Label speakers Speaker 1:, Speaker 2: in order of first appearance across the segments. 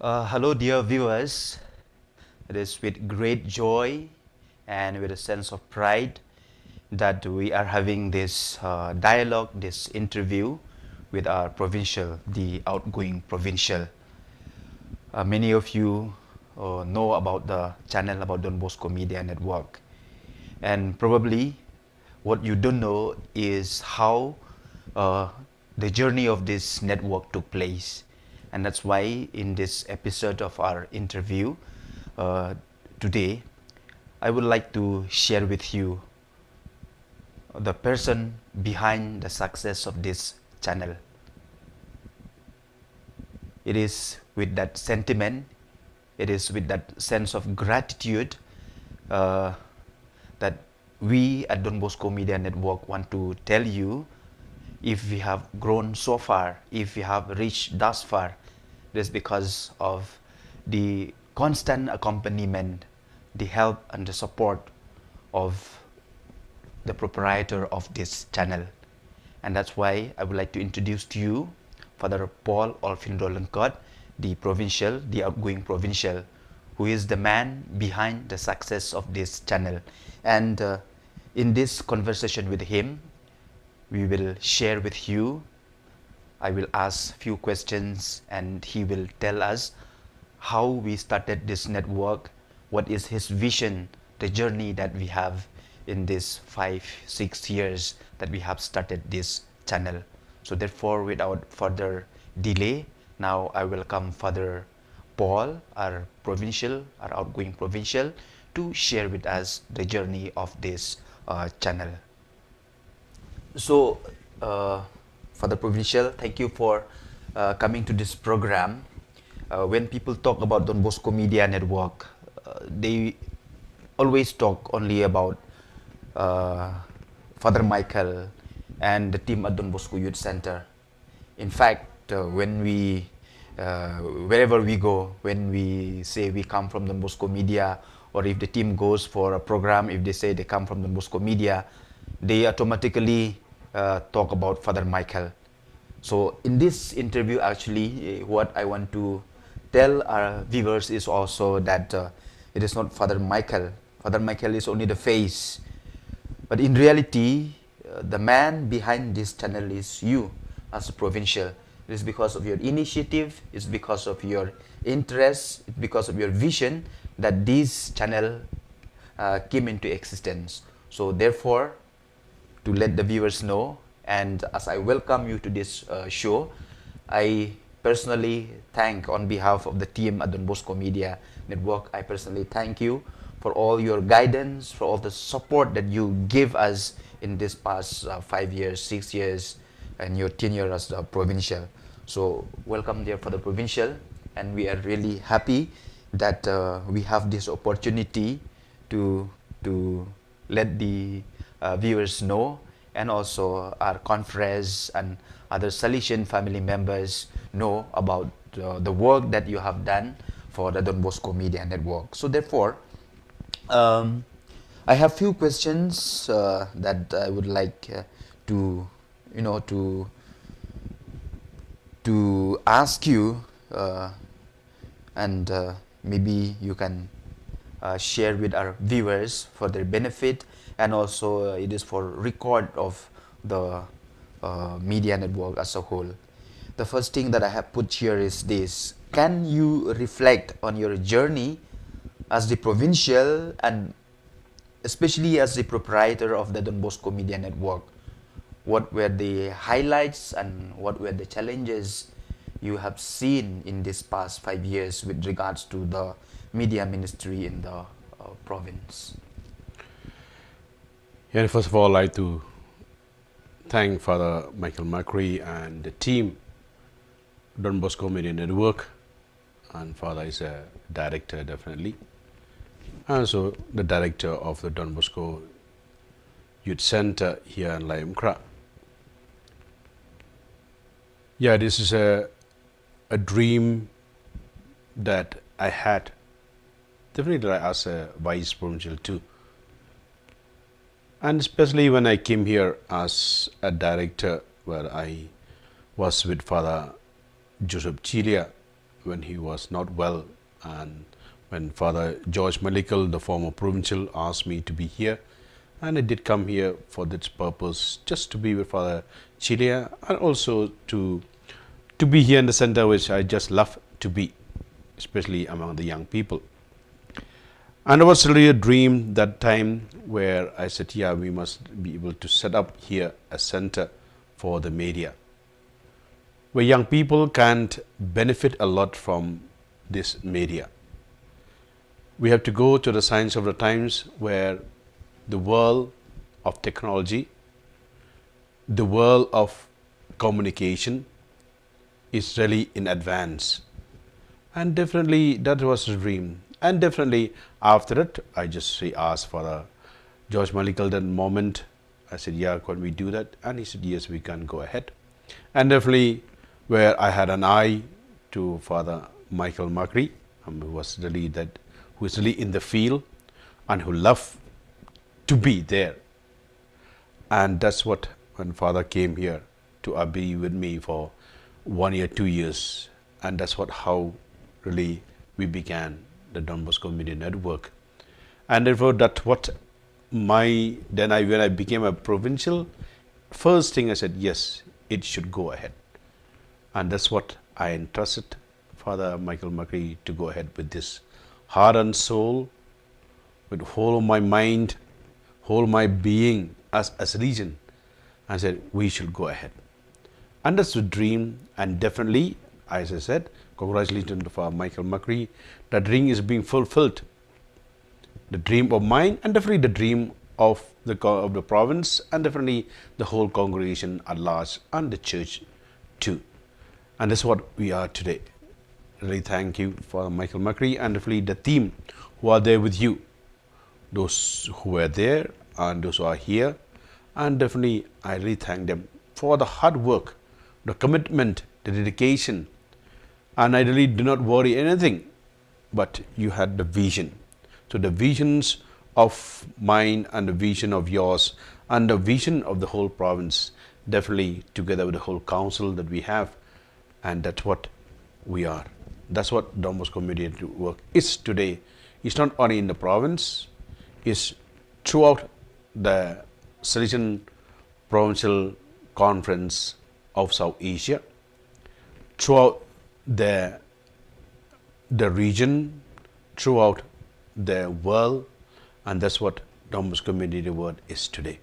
Speaker 1: Hello, dear viewers. It is with great joy and with a sense of pride that we are having this dialogue, this interview with our provincial, the outgoing provincial. Many of you know about the channel about Don Bosco Media Network, and probably what you don't know is how uh, the journey of this network took place. And that's why in this episode of our interview uh, today, I would like to share with you the person behind the success of this channel. It is with that sentiment, it is with that sense of gratitude uh, that we at Don Bosco Media Network want to tell you, if we have grown so far, if we have reached thus far, it is because of the constant accompaniment, the help and the support of the proprietor of this channel. And that's why I would like to introduce to you Father Paul Olfindollenkot, the provincial, the outgoing provincial, who is the man behind the success of this channel. And in this conversation with him, we will share with you. I will ask few questions and he will tell us how we started this network, what is his vision, the journey that we have in this 5-6 years that we have started this channel. So therefore, without further delay, now I welcome Father Paul, our provincial, our outgoing provincial, to share with us the journey of this channel. So, Father Provincial, thank you for coming to this program. When people talk about Don Bosco Media Network, they always talk only about Father Michael and the team at Don Bosco Youth Center. In fact, wherever we go, when we say we come from Don Bosco Media, or if the team goes for a program, if they say they come from Don Bosco Media, they automatically talk about Father Michael. So in this interview, actually, what I want to tell our viewers is also that it is not Father Michael. Father Michael is only the face. But in reality, the man behind this channel is you as a provincial. It is because of your initiative, it's because of your interest, it's because of your vision that this channel came into existence. So therefore, to let the viewers know, and as I welcome you to this show, I personally thank, on behalf of the team at Don Bosco Media Network, I personally thank you for all your guidance, for all the support that you give us in this past 5 years, 6 years, and your tenure as the provincial. So welcome there for the provincial, and we are really happy that we have this opportunity to let the viewers know, and also our conference and other Salesian family members know about the work that you have done for the Don Bosco Media Network. So therefore, I have few questions that I would like to ask you, and maybe you can share with our viewers for their benefit, and also it is for record of the media network as a whole. The first thing that I have put here is this: can you reflect on your journey as the provincial, and especially as the proprietor of the Don Bosco Media Network? What were the highlights and what were the challenges you have seen in this past 5 years with regards to the media ministry in the province?
Speaker 2: Yeah, first of all, I'd like to thank Father Michael Macri and the team, Don Bosco Media Network, and Father is a director definitely, and also the director of the Don Bosco Youth Center here in Layumkra. Yeah, this is a dream that I had, definitely as a vice provincial too. And especially when I came here as a director, where I was with Father Joseph Chilia, when he was not well, and when Father George Malikal, the former provincial, asked me to be here, and I did come here for this purpose, just to be with Father Chilia, and also to be here in the center, which I just love to be, especially among the young people. And it was really a dream that time where I said, yeah, we must be able to set up here a center for the media, where young people can benefit a lot from this media. We have to go to the signs of the times where the world of technology, the world of communication is really in advance. And definitely that was a dream. And definitely after it, I just asked for George Malikal that moment. I said, yeah, can we do that? And he said, yes, we can go ahead. And definitely where I had an eye to Father Michael Macri, who is really in the field and who loved to be there. And that's what, when Father came here to be with me for 1 year, 2 years, and that's how really we began the Don Bosco Media Network. And therefore when I became a provincial, first thing I said, yes, it should go ahead. And that's what I entrusted Father Michael Macri to go ahead with this heart and soul, with whole of my mind, whole my being as a region. I said, we should go ahead. And that's the dream. And definitely, as I said, congratulations to Father Michael Macri. That dream is being fulfilled. The dream of mine, and definitely the dream of the province, and definitely the whole congregation at large, and the church too. And that's what we are today. Really thank you for Michael Macri, and definitely the team who are there with you, those who were there and those who are here. And definitely I really thank them for the hard work, the commitment, the dedication. And I really do not worry anything, but you had the vision. So the visions of mine and the vision of yours and the vision of the whole province, definitely together with the whole council that we have, and that's what we are. That's what Don Bosco Media Network is today. It's not only in the province, it's throughout the Salesian Provincial Conference of South Asia, throughout the region, throughout the world, and that's what Don Bosco Media Network is today.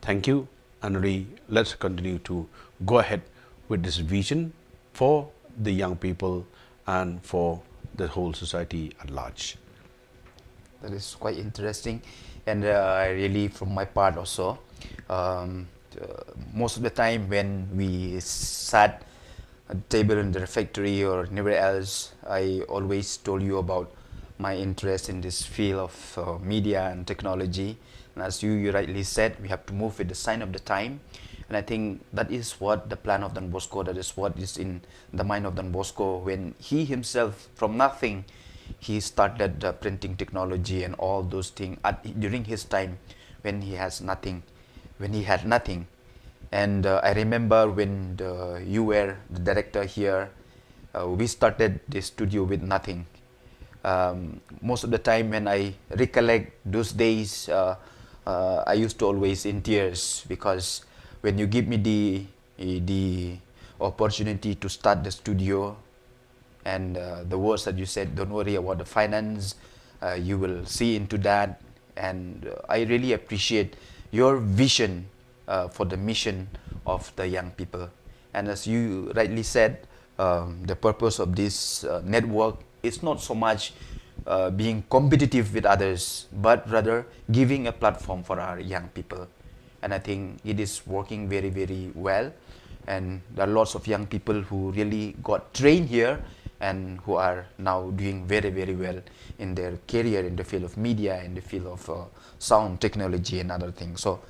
Speaker 2: Thank you, and really let's continue to go ahead with this vision for the young people and for the whole society at large.
Speaker 1: That is quite interesting, and I really, from my part also, most of the time when we sat at the table in the refectory or anywhere else, I always told you about my interest in this field of media and technology. And as you rightly said, we have to move with the sign of the time. And I think that is what the plan of Don Bosco, that is what is in the mind of Don Bosco, when he himself, from nothing, he started printing technology and all those things during his time when he had nothing. And I remember when you were the director here, we started the studio with nothing. Most of the time when I recollect those days, I used to always in tears, because when you give me the opportunity to start the studio, and the words that you said, don't worry about the finance, you will see into that. And I really appreciate your vision for the mission of the young people. And as you rightly said, the purpose of this network is not so much being competitive with others, but rather giving a platform for our young people. And I think it is working very, very well. And there are lots of young people who really got trained here and who are now doing very, very well in their career in the field of media, in the field of sound technology and other things. So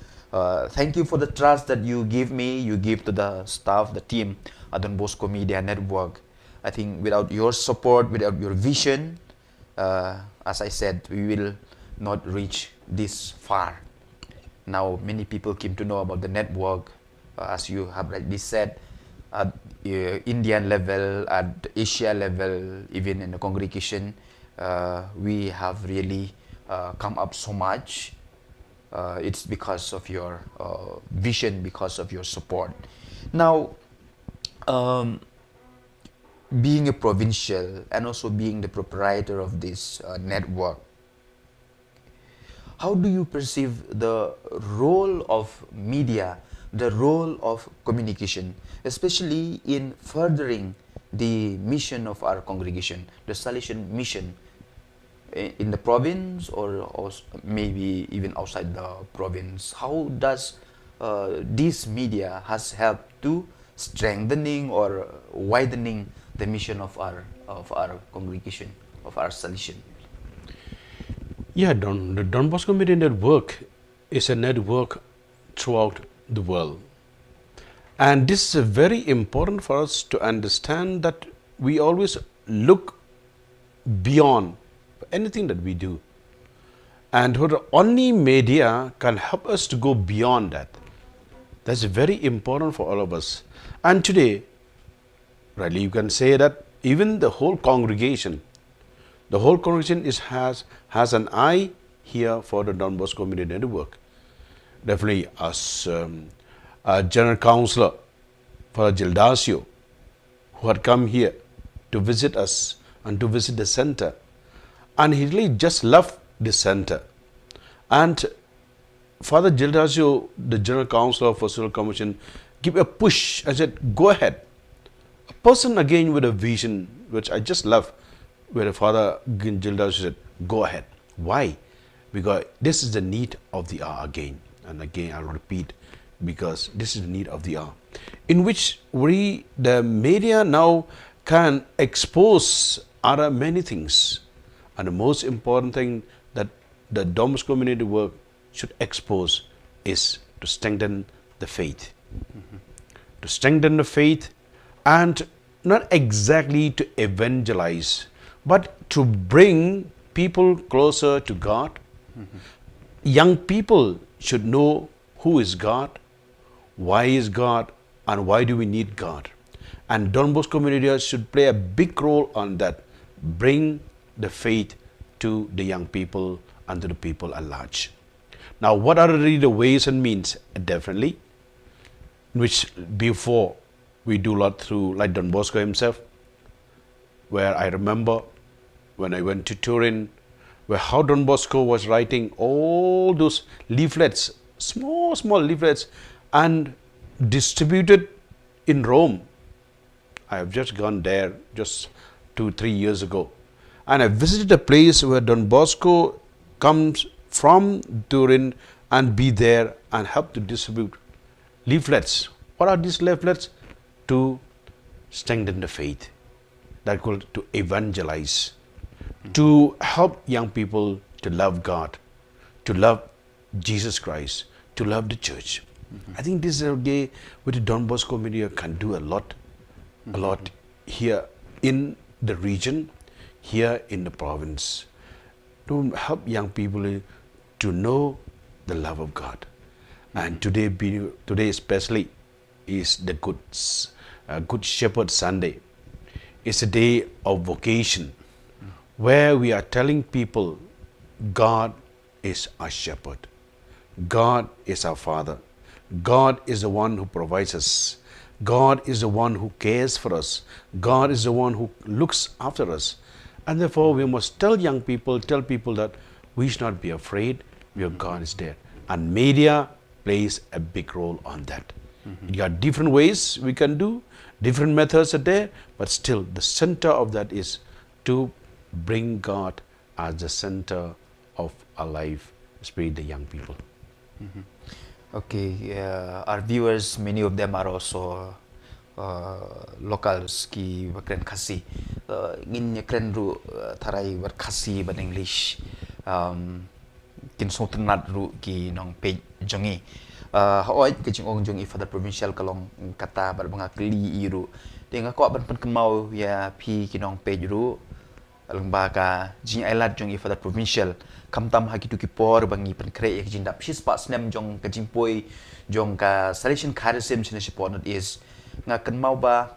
Speaker 1: thank you for the trust that you give me, you give to the staff, the team at Don Bosco Media Network. I think without your support, without your vision, as I said, we will not reach this far. Now many people came to know about the network, as you have rightly said. at Indian level, at Asia level, even in the congregation, we have really come up so much. It's because of your vision, because of your support. Now, um, being a provincial and also being the proprietor of this network, how do you perceive the role of media, the role of communication, especially in furthering the mission of our congregation, the salvation mission in the province or maybe even outside the province? How does this media has helped to strengthening or widening the mission of our congregation, of our salvation?
Speaker 2: Yeah, the Don Bosco Media Network is a network throughout the world. And this is very important for us to understand that we always look beyond anything that we do. And only media can help us to go beyond that. That's very important for all of us. And today, rightly, you can say that even the whole congregation has an eye here for the Don Bosco Media Network. Definitely, as General Councillor for Gildasio, who had come here to visit us and to visit the center, and he really just loved the center. And Father Gildasio, the General Councillor for Social Commission, give a push. I said, go ahead. A person again with a vision, which I just love, where Father Gildasio said, go ahead. Why? Because this is the need of the hour again. And again, I'll repeat, because this is the need of the hour, in which the media now can expose other many things. And the most important thing that the Don Bosco community work should expose is to strengthen the faith. To strengthen the faith, and not exactly to evangelize, but to bring people closer to God. Young people should know who is God, why is God, and why do we need God. And Don Bosco Media should play a big role on that. Bring the faith to the young people and to the people at large. Now, what are really the ways and means? Definitely, which before we do a lot through, like Don Bosco himself, where I remember when I went to Turin, where how Don Bosco was writing all those leaflets, small leaflets, and distributed in Rome. I have just gone there just 2-3 years ago, and I visited a place where Don Bosco comes from Turin and be there and help to distribute leaflets. What are these leaflets? To strengthen the faith, that called to evangelize, to help young people to love God, to love Jesus Christ, to love the church. I think this is a way which the Don Bosco Media can do a lot here in the region, here in the province, to help young people to know the love of God. And today especially is the Good Shepherd Sunday. It's a day of vocation, where we are telling people God is our shepherd. God is our Father. God is the one who provides us. God is the one who cares for us. God is the one who looks after us. And therefore, we must tell people that we should not be afraid, because God is there. And media plays a big role on that. You got different ways we can do, different methods are there, but still the center of that is to bring God as the center of our life, especially the young people.
Speaker 1: Okay, our viewers, many of them are also locals ki bakren khasi. Ngin kren ru tharai wat khasi ban English. Kin sotenat ru ki nong Peit jongi. Haoi ke jong jongi for the provincial kalong kata bar banga kli iru. Denga ko ban pen kemau ya pi ki nong Peit ru. Lembaga jing ailat jongi for the provincial. Kamtam hakitu ki por bangi pen kre ek jindap shis pa snem jong ka jimpoi jong ka selection charism chine support is ngakan mau ba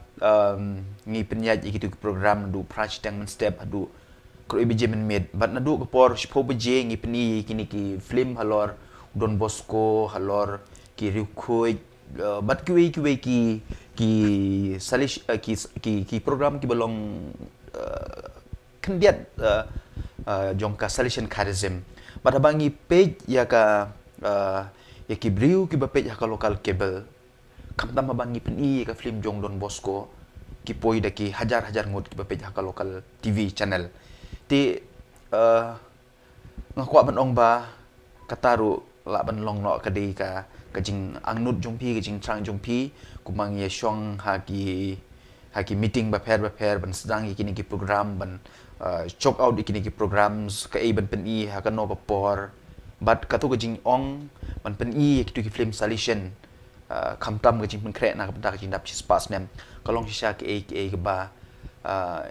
Speaker 1: ngi penyaj iki tu program du praj tang men step adu kro ibije men med bat na du ko por shpo beje ngi peni kini ki film halor Don Bosco halor ki riukoi bat ki salish ki program ki belong kendiat jong ka solution charism bat abangi page ya ka ya ki briu ki ba page ha ka local cable kam tam abangi peni ka film jong Don Bosco ki poi da ki hajar ngut ki ba page ha ka local TV channel ti ngakwa ban ong ba kataru la ban long no ka dei ka jing angnut jong pi ka jing trang jong pi kumang ye shong ha ki meeting ba pher ban sedang ikini ki program ban chok out ikini ki programs ka ban pen I ha ka no ka por but ka tu ka jing ong ban pen I ki tu ki film solution kham tam ka jing pen kre na ka ta ka jing dap chis pas nem ka long sha ki ka ba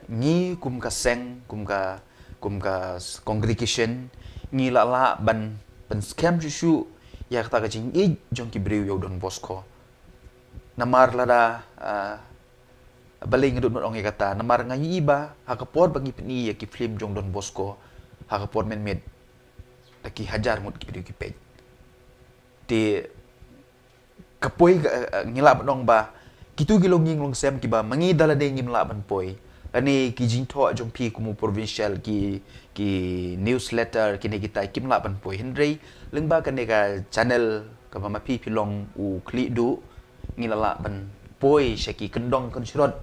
Speaker 1: ni kum ka seng kum ka congregation ni la ban scam shu ya kata ka jing I jong ki briu yo Don Bosco namar lada baling dut ong kata namar ngai iba hakapor bagi peni ya ki film jong Don Bosco hakapor men med taki hajar mut ki briu ki pej ti kapoi ngila banong ba kitu gilong nging long sem ki ba mangi dala de ngim la ban poi ani ki jing tho jong pi kumu provincial ki newsletter kini kita kim la ban poi henry lengba kan ka channel ka ma pi pilong u kli du ngilala ban poi shaki kendong kan shirot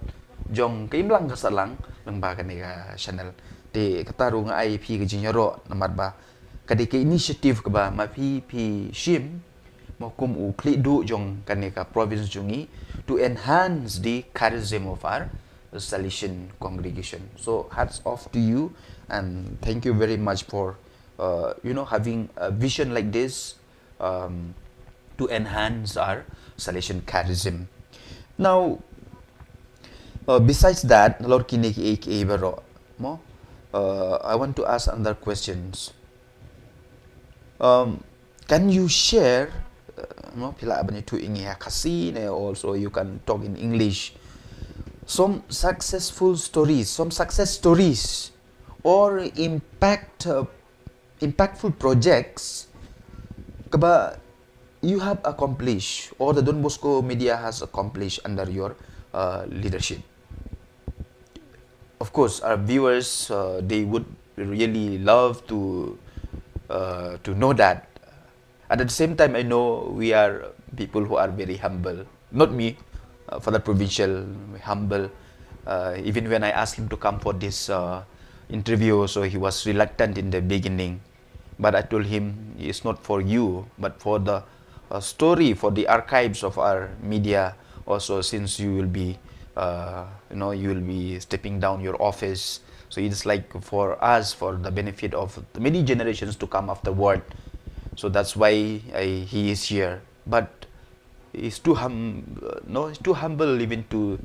Speaker 1: jong kim lang ka salang lengba kan ka channel te kataru nga ai pi ka jing ro namar ba kadi ke initiative ka ba ma pi shim mo kum u kli du jong kan ka province jungi to enhance the charism of our Salesian congregation. So hats off to you and thank you very much for having a vision like this to enhance our Salesian charism. Now, besides that, I want to ask other questions. Can you share also you can talk in English some success stories or impactful projects kaba you have accomplished or the Don Bosco media has accomplished under your leadership. Of course, our viewers they would really love to know that. At the same time, I know we are people who are very humble. Not me, for the provincial, humble. Even when I asked him to come for this interview, so he was reluctant in the beginning. But I told him it's not for you, but for the story, for the archives of our media. Also, since you will be, you will be stepping down your office, so it's like for us, for the benefit of the many generations to come afterward. So that's why he is here. But he's too humble even to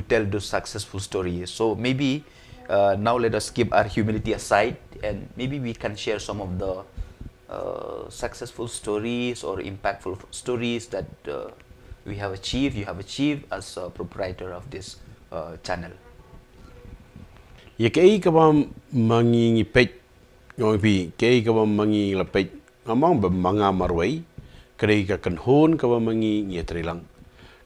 Speaker 1: tell those successful stories. So maybe now let us keep our humility aside, and maybe we can share some of the successful stories or impactful stories that you have achieved as a proprietor of this channel.
Speaker 2: Yekai kabam mangi Peit ngopi kei kabam mangi la Peit among ba manga marwai kei ka kanhon kabam mangi ngetrilang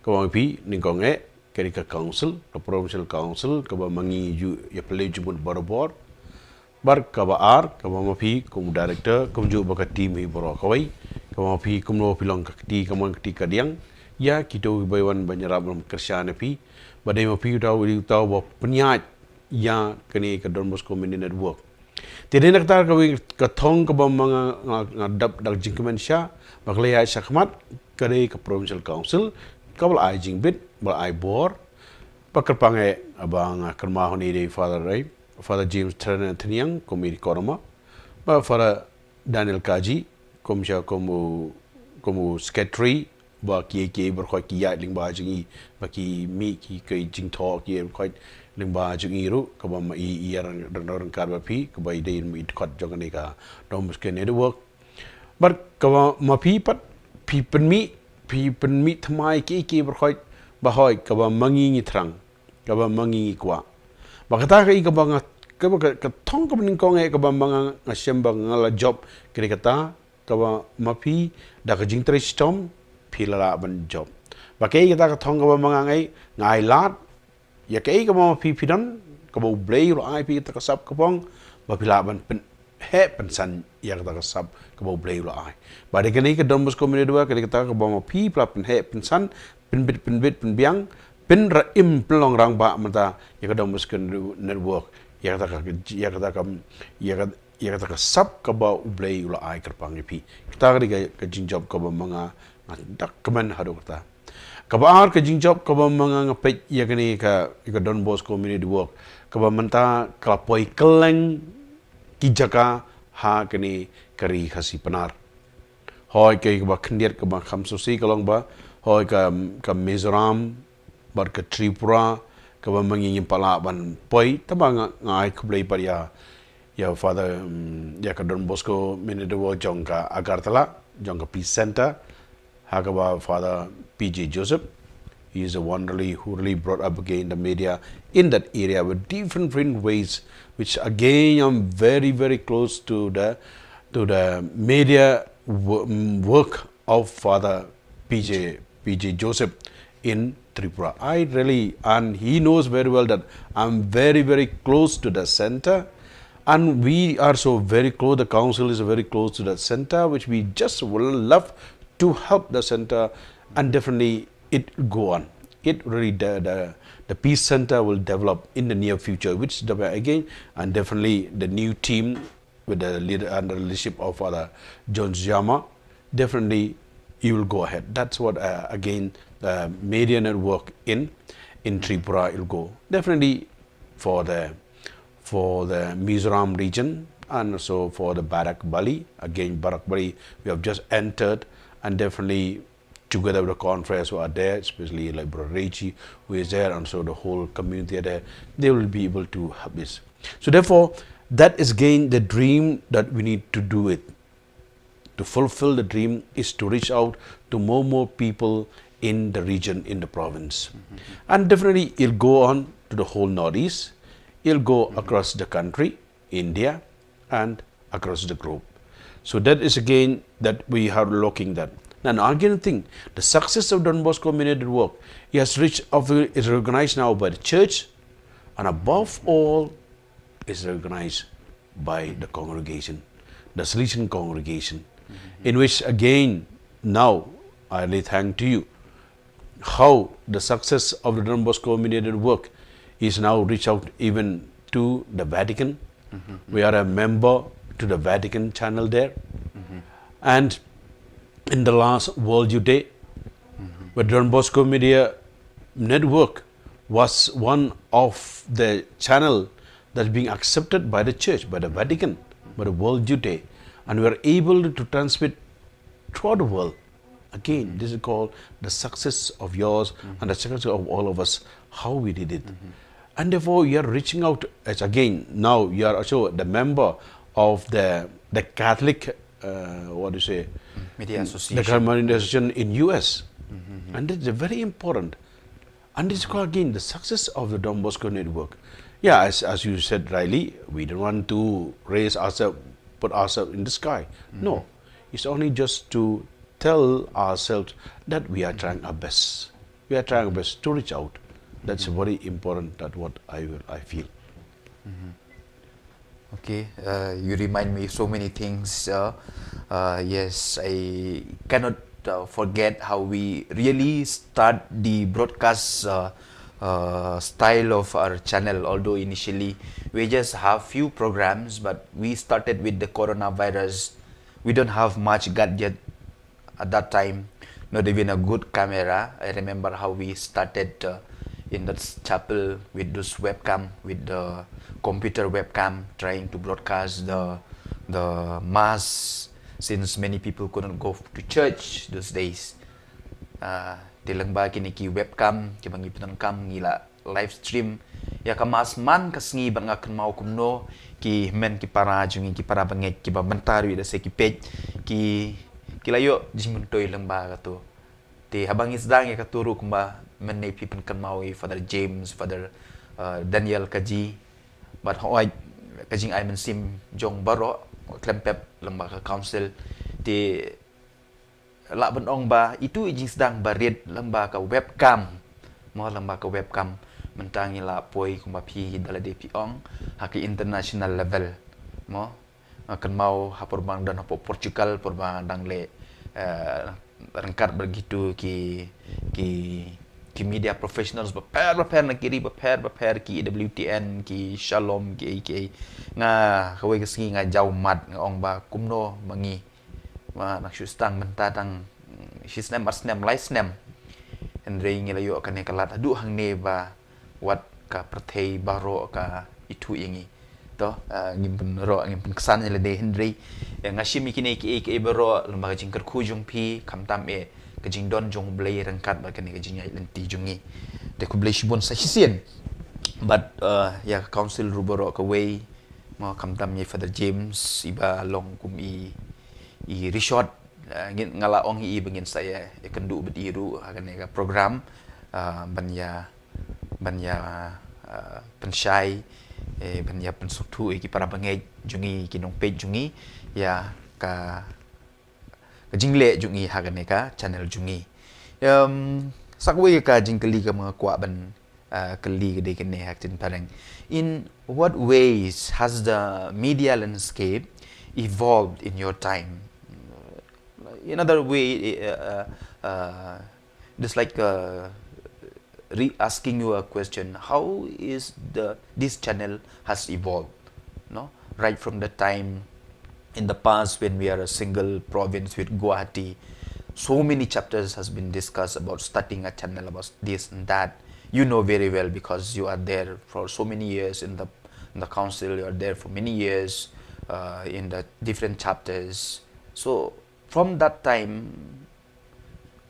Speaker 2: kabam pi ningkonge kei ka council the provincial council kabam mangi ju ya pelejumun borobor bar kaba ar kabam pi kum director kum ju ba ka team hi boro kawai kabam pi kum no pilong ka ti kamang ti kadiang ya kito baywan banyaram kersyane pi badai ma pi tau ba penyat ya kini ke Don Bosco Media Network. Tidak nak tar kau ketong ke bawah ngadap dak jingkemen sya, Meghalaya Syakmat kini ke Provincial Council, kau bal jing bit, bal bor, pakar pangai abang kermah ni dari Father James Teniang komedi korma, Father Daniel Kaji komsya komu secretary, baki berkhoi kiat ling bajingi, baki mi ki jing talk ki berkhoi limba jungiru kabam iarang orang karba pi kabai dein mu idkot jongane ka Don Bosco network bar kawa ma pi pat pi penmi thamai ki berkhoi bahoi kaba mangi trang kaba mangi kwa bakata ka ikaba nga kaba ka thong ka ning kong e kaba manga ngasemba ngala job kri kata kaba mapi da ka jing tristom philala ban job bakai kita ka thong kaba manga ngai lat ya kai kaba mapi pidon kaba blay ro ai pi ta ka sap kapong ba phila ban he pensan ya ka sap kaba blay ro ai ba de kani ka donbosco community work kri kata kaba mapi pla pen he pensan pen bit pen biang pen ra im plong rang ba mata ya ka donbosco network ya kata ka sab ka ba ublay ula ai kerpang ipi kita ka jing job ka ba mga dak kaman hado kata ka ba ar ka jing job ka ba mga ngapet ya kani ka donbosco community work ka ba manta ka poi keleng ki jaka ha kani kari khasi panar hoi ka ba khndiat ka ba khamsosi kalong ba hoi ka Mizoram bar ka Tripura kaba mangingin pala ban poi tabang ngai kublai par ya father ya ka donbosco minute wo jong ka agartala jong ka peace center hakaba father PJ Joseph. He is a one who really brought up again the media in that area with different ways, which again I'm very close to the media work of father PJ Joseph in Tripura. I really, and he knows very well that I'm very close to the center, and we are so very close. The council is very close to the center, which we just will love to help the center, and definitely it go on. It really the peace center will develop in the near future, which again, and definitely the new team with the leader under leadership of Father John Jama, definitely you will go ahead. That's what again the media network in Tripura will go definitely for the Mizoram region, and also for the Barak Bali. Again, Barak Bali we have just entered, and definitely together with the conference who are there, especially like Brother Rechi who is there, and so the whole community are there, they will be able to help this. So therefore, that is again the dream that we need to do it. To fulfill the dream is to reach out to more people in the region, in the province. And definitely it'll go on to the whole Northeast, it'll go across the country, India, and across the globe. So that is again that we are looking at. Now again thing, the success of donbosco community work is recognized now by the church, and above all is recognized by the congregation, the Salesian congregation, in which again now I really thank to you how the success of the donbosco community work is now reached out even to the Vatican. We are a member to the Vatican channel there, and in the last World Youth Day, where donbosco media network was one of the channel that's being accepted by the church, by the Vatican, by the World Youth Day, and we are able to transmit throughout the world. Again, this is called the success of yours and the success of all of us, how we did it. And therefore, you are reaching out as again, now you are also the member of the Catholic,
Speaker 1: Media Association.
Speaker 2: The Catholic Association in US. And this is very important. And this is called again the success of the donbosco network. Yeah, as you said, Riley, we don't want to raise ourselves, put ourselves in the sky. No, it's only just to tell ourselves that we are trying our best. We are trying our best to reach out. That's very important. That's what I feel.
Speaker 1: Okay, you remind me so many things. Yes, I cannot forget how we really start the broadcast style of our channel. Although initially we just have few programs, but we started with the coronavirus. We don't have much gadget at that time, not even a good camera. I remember how we started in that chapel with this webcam, with the computer webcam, trying to broadcast the mass, since many people couldn't go to church those days. Tilang ba kini ki webcam, ki mangiputan kam ngila live stream, ya ka mas man kasngi ba nga kan mau kumno ki men ki para jungi ki para banget ki ba mentaru ida se ki page ki layo jimuntoy lang ba ka to. Ti habang isdang ya katuro kumba menay pipen kan maui Father James, Father Daniel Kaji, but hoy kajing ay sim jong baro klempep lembaga council ti la benong ba itu ijing sedang barit lembaga webcam mo lembaga webcam mentangi la poi kumba pi dala de pi ong haki international level mo akan mau hapur bang dan hapur Portugal perbang dang le rengkat begitu ki media professionals beper nak kiri beper ki WTN ki Shalom ki nga kawai kesingi nga jauh mat nga ong ba kumno mangi ma nak stang mentatang sisnem arsnem laisnem Andre ngilayo akan kalat adu hang ne ba wat ka perthei baro ka itu ingi to ngimpen ro ngimpen kesan le de Henry nga shimi kini ki baro lembaga jingker khujung pi kamtam kajing don jong blay rangkat ba kani kajing ai lenti jungi de ku blay shibon sa hisien but ya council ruboro ka way mo kamtam ye Father James iba long kum i resort ngin ngala ong i bengin saya kendu bediru akan ka program banya pensyai banya pensuktu ki para bangai jungi kinong page jungi ya ka jingle jungi hagane ka channel jungi sakwe ka jingkeli ka mga kwa ban kali gede kene haktin parang in what ways has the media landscape evolved in your time in other way just like asking you a question, how is this channel has evolved, no, right from the time in the past when we are a single province with Guwahati, so many chapters has been discussed about starting a channel about this and that. You know very well because you are there for so many years in the council. You are there for many years in the different chapters. So from that time,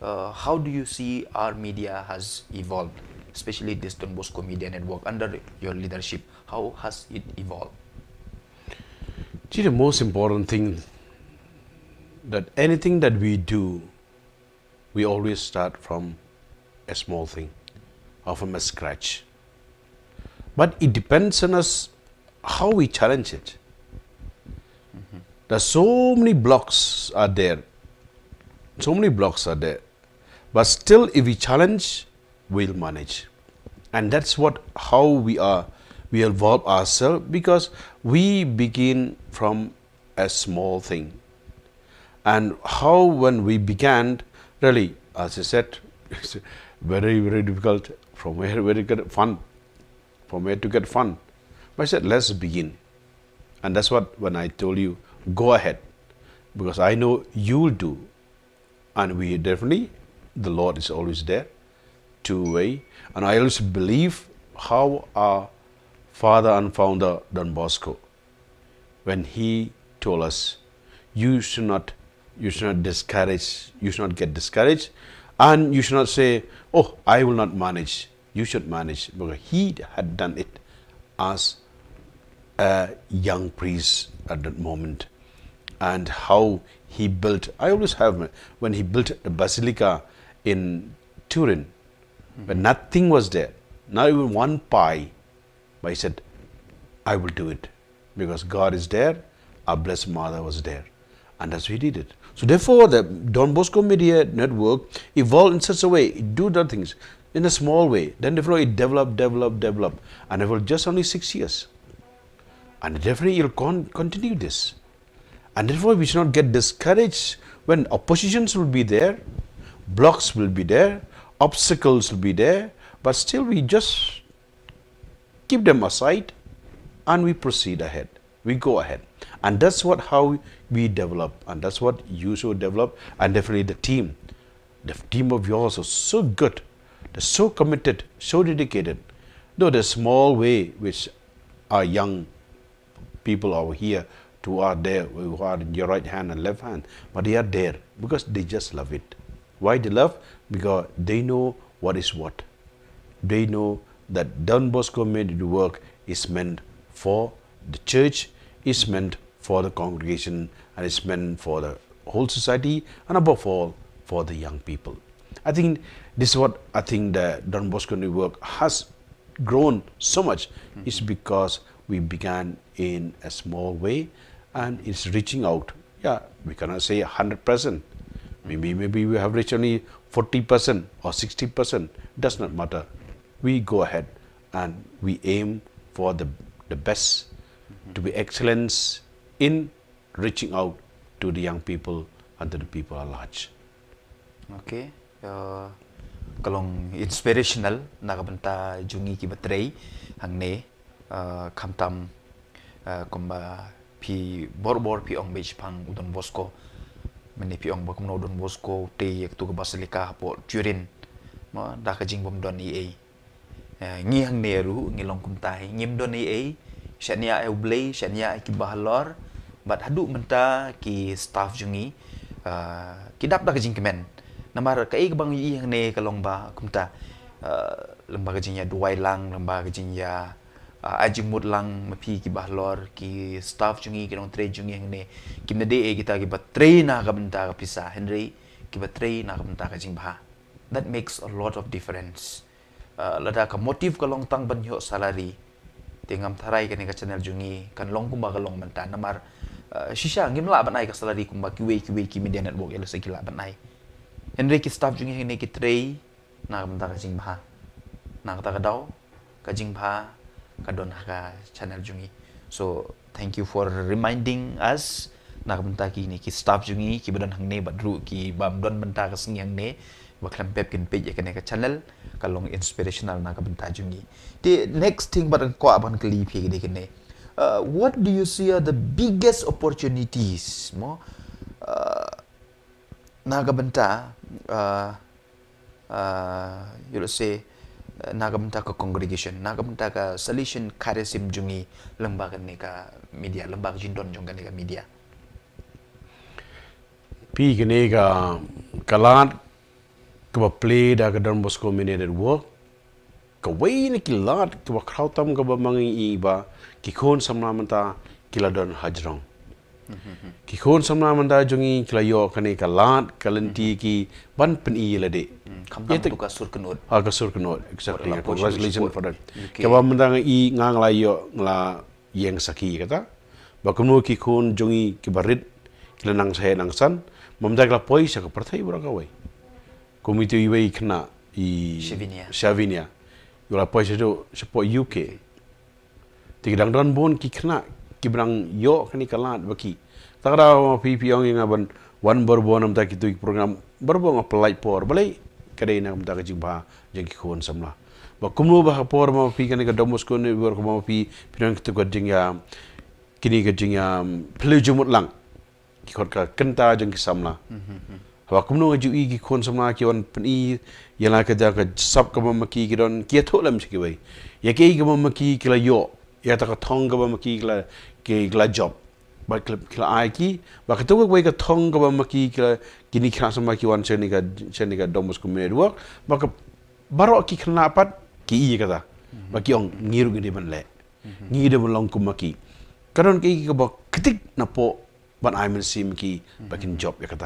Speaker 1: how do you see our media has evolved, especially this Don Bosco Media Network under your leadership? How has it evolved?
Speaker 2: See, the most important thing that anything that we do, we always start from a small thing or from a scratch. But it depends on us how we challenge it. There's so many blocks are there. So many blocks are there. But still, if we challenge, we'll manage. And that's how we evolve ourselves, because we begin from a small thing. And how when we began, really, as I said, it's very, very difficult from where to get fun. From where to get fun. But I said, let's begin. And that's when I told you, go ahead. Because I know you'll do. And we definitely, the Lord is always there to weigh. And I also believe how our father and founder, Don Bosco, when he told us, you should not discourage, you should not get discouraged, and you should not say, oh, I will not manage. You should manage. Because he had done it as a young priest at that moment. And how he built, I always have, when he built the basilica in Turin, when nothing was there, not even one pie, but he said, I will do it, because God is there, our Blessed Mother was there, and that's why he did it. So therefore, the Don Bosco Media Network evolved in such a way, it do the things in a small way, then therefore it developed, and it was just only 6 years. And definitely you'll continue this. And therefore we should not get discouraged when oppositions will be there, blocks will be there, obstacles will be there, but still we just keep them aside and we proceed ahead. We go ahead. And that's how we develop, and that's what you should develop. And definitely the team of yours is so good, they're so committed, so dedicated. Though the small way which our young people over here who are there, who are in your right hand and left hand, but they are there because they just love it. Why they love? Because they know what is what. They know that Don Bosco Media Work is meant for the church, is meant for the congregation, and is meant for the whole society, and above all, for the young people. I think this is what I think the Don Bosco network has grown so much is because we began in a small way and it's reaching out. Yeah, we cannot say 100%. Maybe we have reached only 40% or 60%. Does not matter. We go ahead and we aim for the best, to be excellence in reaching out to the young people and to the people at large.
Speaker 1: Okay. Kalong inspirational nakabanta jungi ki batrei hangne kamtam komba pi borbor pi ong beach pang Don Bosco mani pi ong bakum no Don Bosco te yak tu basilika po turin mo da ka jing bom don e ngi hangne ru ngi long kum tai ngim don e shania e blay shania ki bahalor bat hadu menta ki staff jungi ki dap da ka jing kemen namar kai bang yi hang ne kalong ba kumta lembaga jinya duai lang lembaga jinya ajimut lang mapi ki bahlor ki staff jungi ki dong tre jungi hang ne kimna de kita ki batre na ka benta ka pisa henry ki batre na ka benta ka jing ba that makes a lot of difference lada ka motive kalong tang banyo salary tengam tharai ka ne ka channel jungi kan long kumba kalong menta namar shisha ngim la banai ka salary kumba ki media network elo sekila banai Henry ki staff jungi hene ki trei na kamta ka jing bha na kata ka daw ka jing bha ka don ka channel jungi so thank you for reminding us na kamta ki ni ki staff jungi ki badan hangne badru ki bam don banta ka sing hangne baklam pep kin page ka ne ka channel ka long inspirational na ka banta jungi the next thing badan ko aban kli phi de kene what do you see are the biggest opportunities mo nagabanta you know say nagabanta ka congregation nagabanta ka solution kharesim jungi lembaga ne ka media lembaga jindon jonga ne ka media
Speaker 2: pi gene ka kalat ka play da ka Don Bosco media network ka way ni kilat ka krautam ka ba mangi iba ki khon samna manta kiladon hajrong ki khon samna manda jungi klayo kane kalat kalanti ki ban pen i lade
Speaker 1: kamtam tu ka sur kenut
Speaker 2: ha ka sur kenut exactly congratulations for that ka ba manda i ngang la yo la yeng saki kata ba kumno ki khon jungi ki barit kilanang sahe nang san mamda kla poi sa ka prathai bura ka wai komite i wai khna i Shavinia yo la poi sa do support UK tigdang don bon ki khna kibrang yo kani kalat baki takra pi ong nga ban wan borbo nam ta kitu program borbo nga polite por balai kade na nam ta ka jingba jeng ki khon samla ba kumlo ba por ma pi kani ka Don Bosco ne wor ko ma pi pinang kitu ka jingya kini ka jingya plejumut lang ki khot ka kenta jeng ki samla ba kumlo nga ju i ki khon samla ki wan pi yala ka ja ka sab ka ma ki don ki tholam chi wai ya ke ga ma ki la yo ya ta ka thong ga ma ki la ke la job ba kla ai ki ba ka to we ka thong ga ma ki kini khna sama ki wan cheni ka Don Bosco network ba ka baro ki khna pat ki i ka da ba ki ong ngiru gi ban le ngi de long ku ma ki karon ki ka ba kritik na po ban ai men sim ki ba kin job ya ka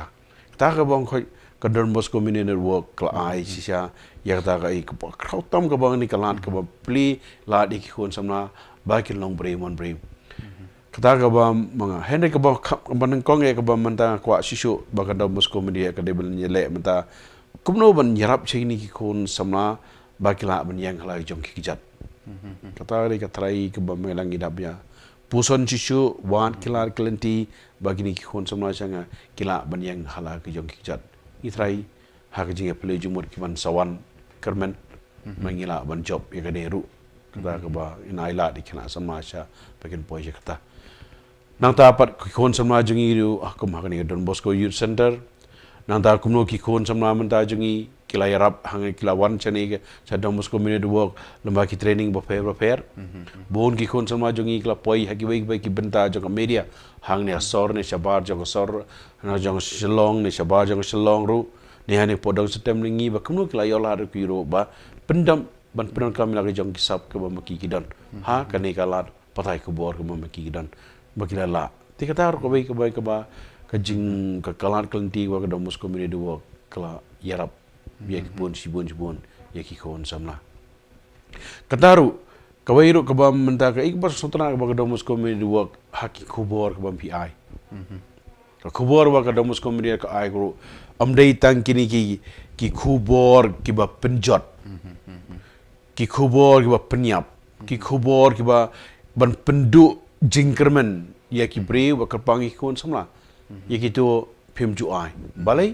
Speaker 2: ta ka bang khoi ka Don Bosco network kla ai si sha ya ta ka i ka ba khautam ka bang ni ka lat ka ba pli la di ki khon samna ba ki long brem on brem kata ka ba mga Henry ka ba banang kong ka ba manta kwa shishu ba ka Don Bosco media ka debel nyele manta kumno ban yarap chini ki kon samna ba kila ban yang hala jong ki jat kata ri ka trai ka ba melang idapnya puson shishu wan kila klenti ba gini ki kon samna changa kila ban yang hala ki jong ki jat i trai ha ka jinga play jumur ki ban sawan kermen mangila ban job ya ka deru kata ka ba inaila di kena sama sha bagian poy kata nang tapat khon samna jungi ru akum hakani Don Bosco Youth Center nang ta kumno ki khon samna manta jungi kila yarap hang kila wan chani sa Don Bosco network lamba ki training ba fair bon ki khon samna jungi kila poi haki bai ki benta jong media hang ne sor ne shabar jong sor na jong Shillong ne shabar jong Shillong ru ne hane podong setem lingi ba kumno kila yola ru ki ro ba pendam ban penon kami lagi jong kisap ke ba maki kidan ha kane kalat patai Khubor ke ba maki kidan bakila la tika tar ko bai ka ba ka jing ka kalat kelanti wa ka Don Bosco media dua kala yarap ya ki pun sibun ya ki kon samla kataru kawairu kabam menta ka ikbar sotna ka donbosco community work haki khubor kabam pi ai ka khubor wa ka donbosco community ka ai guru amdei tang kini ki khubor ki ba penjot ki khubor ki ba penyap ki khubor ki ba ban pendu jingkermen ya ki bre wa kerpangi kon samla ya ki tu phimju ai balai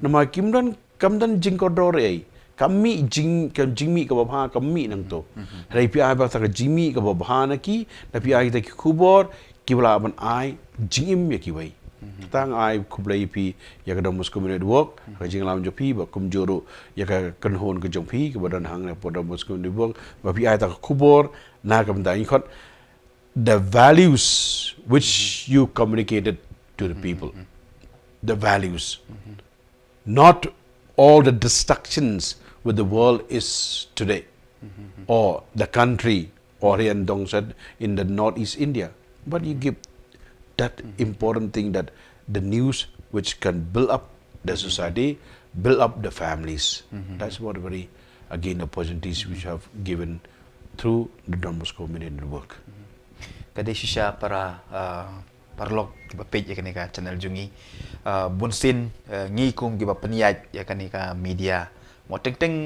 Speaker 2: nama kimdan kamdan jingkodor ai kami jingmi ka babha kami nang to rai pi ai ba ta jingmi ka babha na ki na pi ai ta ki khubor ki bala ban ai jingim ya ki wai tang ai khublai pi ya ka donbosco community work ka jinglam jo pi ba kumjoro ya ka kanhon ka jong pi ka badan hang na po donbosco community work ba pi ai ta khubor na kam da in khot the values which you communicated to the people the values not all the distractions with the world is today or the country or here in Dongset in the northeast India but you give that important thing that the news which can build up the society build up the families that's what very again opportunities which have given through the donbosco community network
Speaker 1: kada shisha para parlok kiba page ya ka channel jungi bunsin ngi kum kiba peniat ya ka media mo teng teng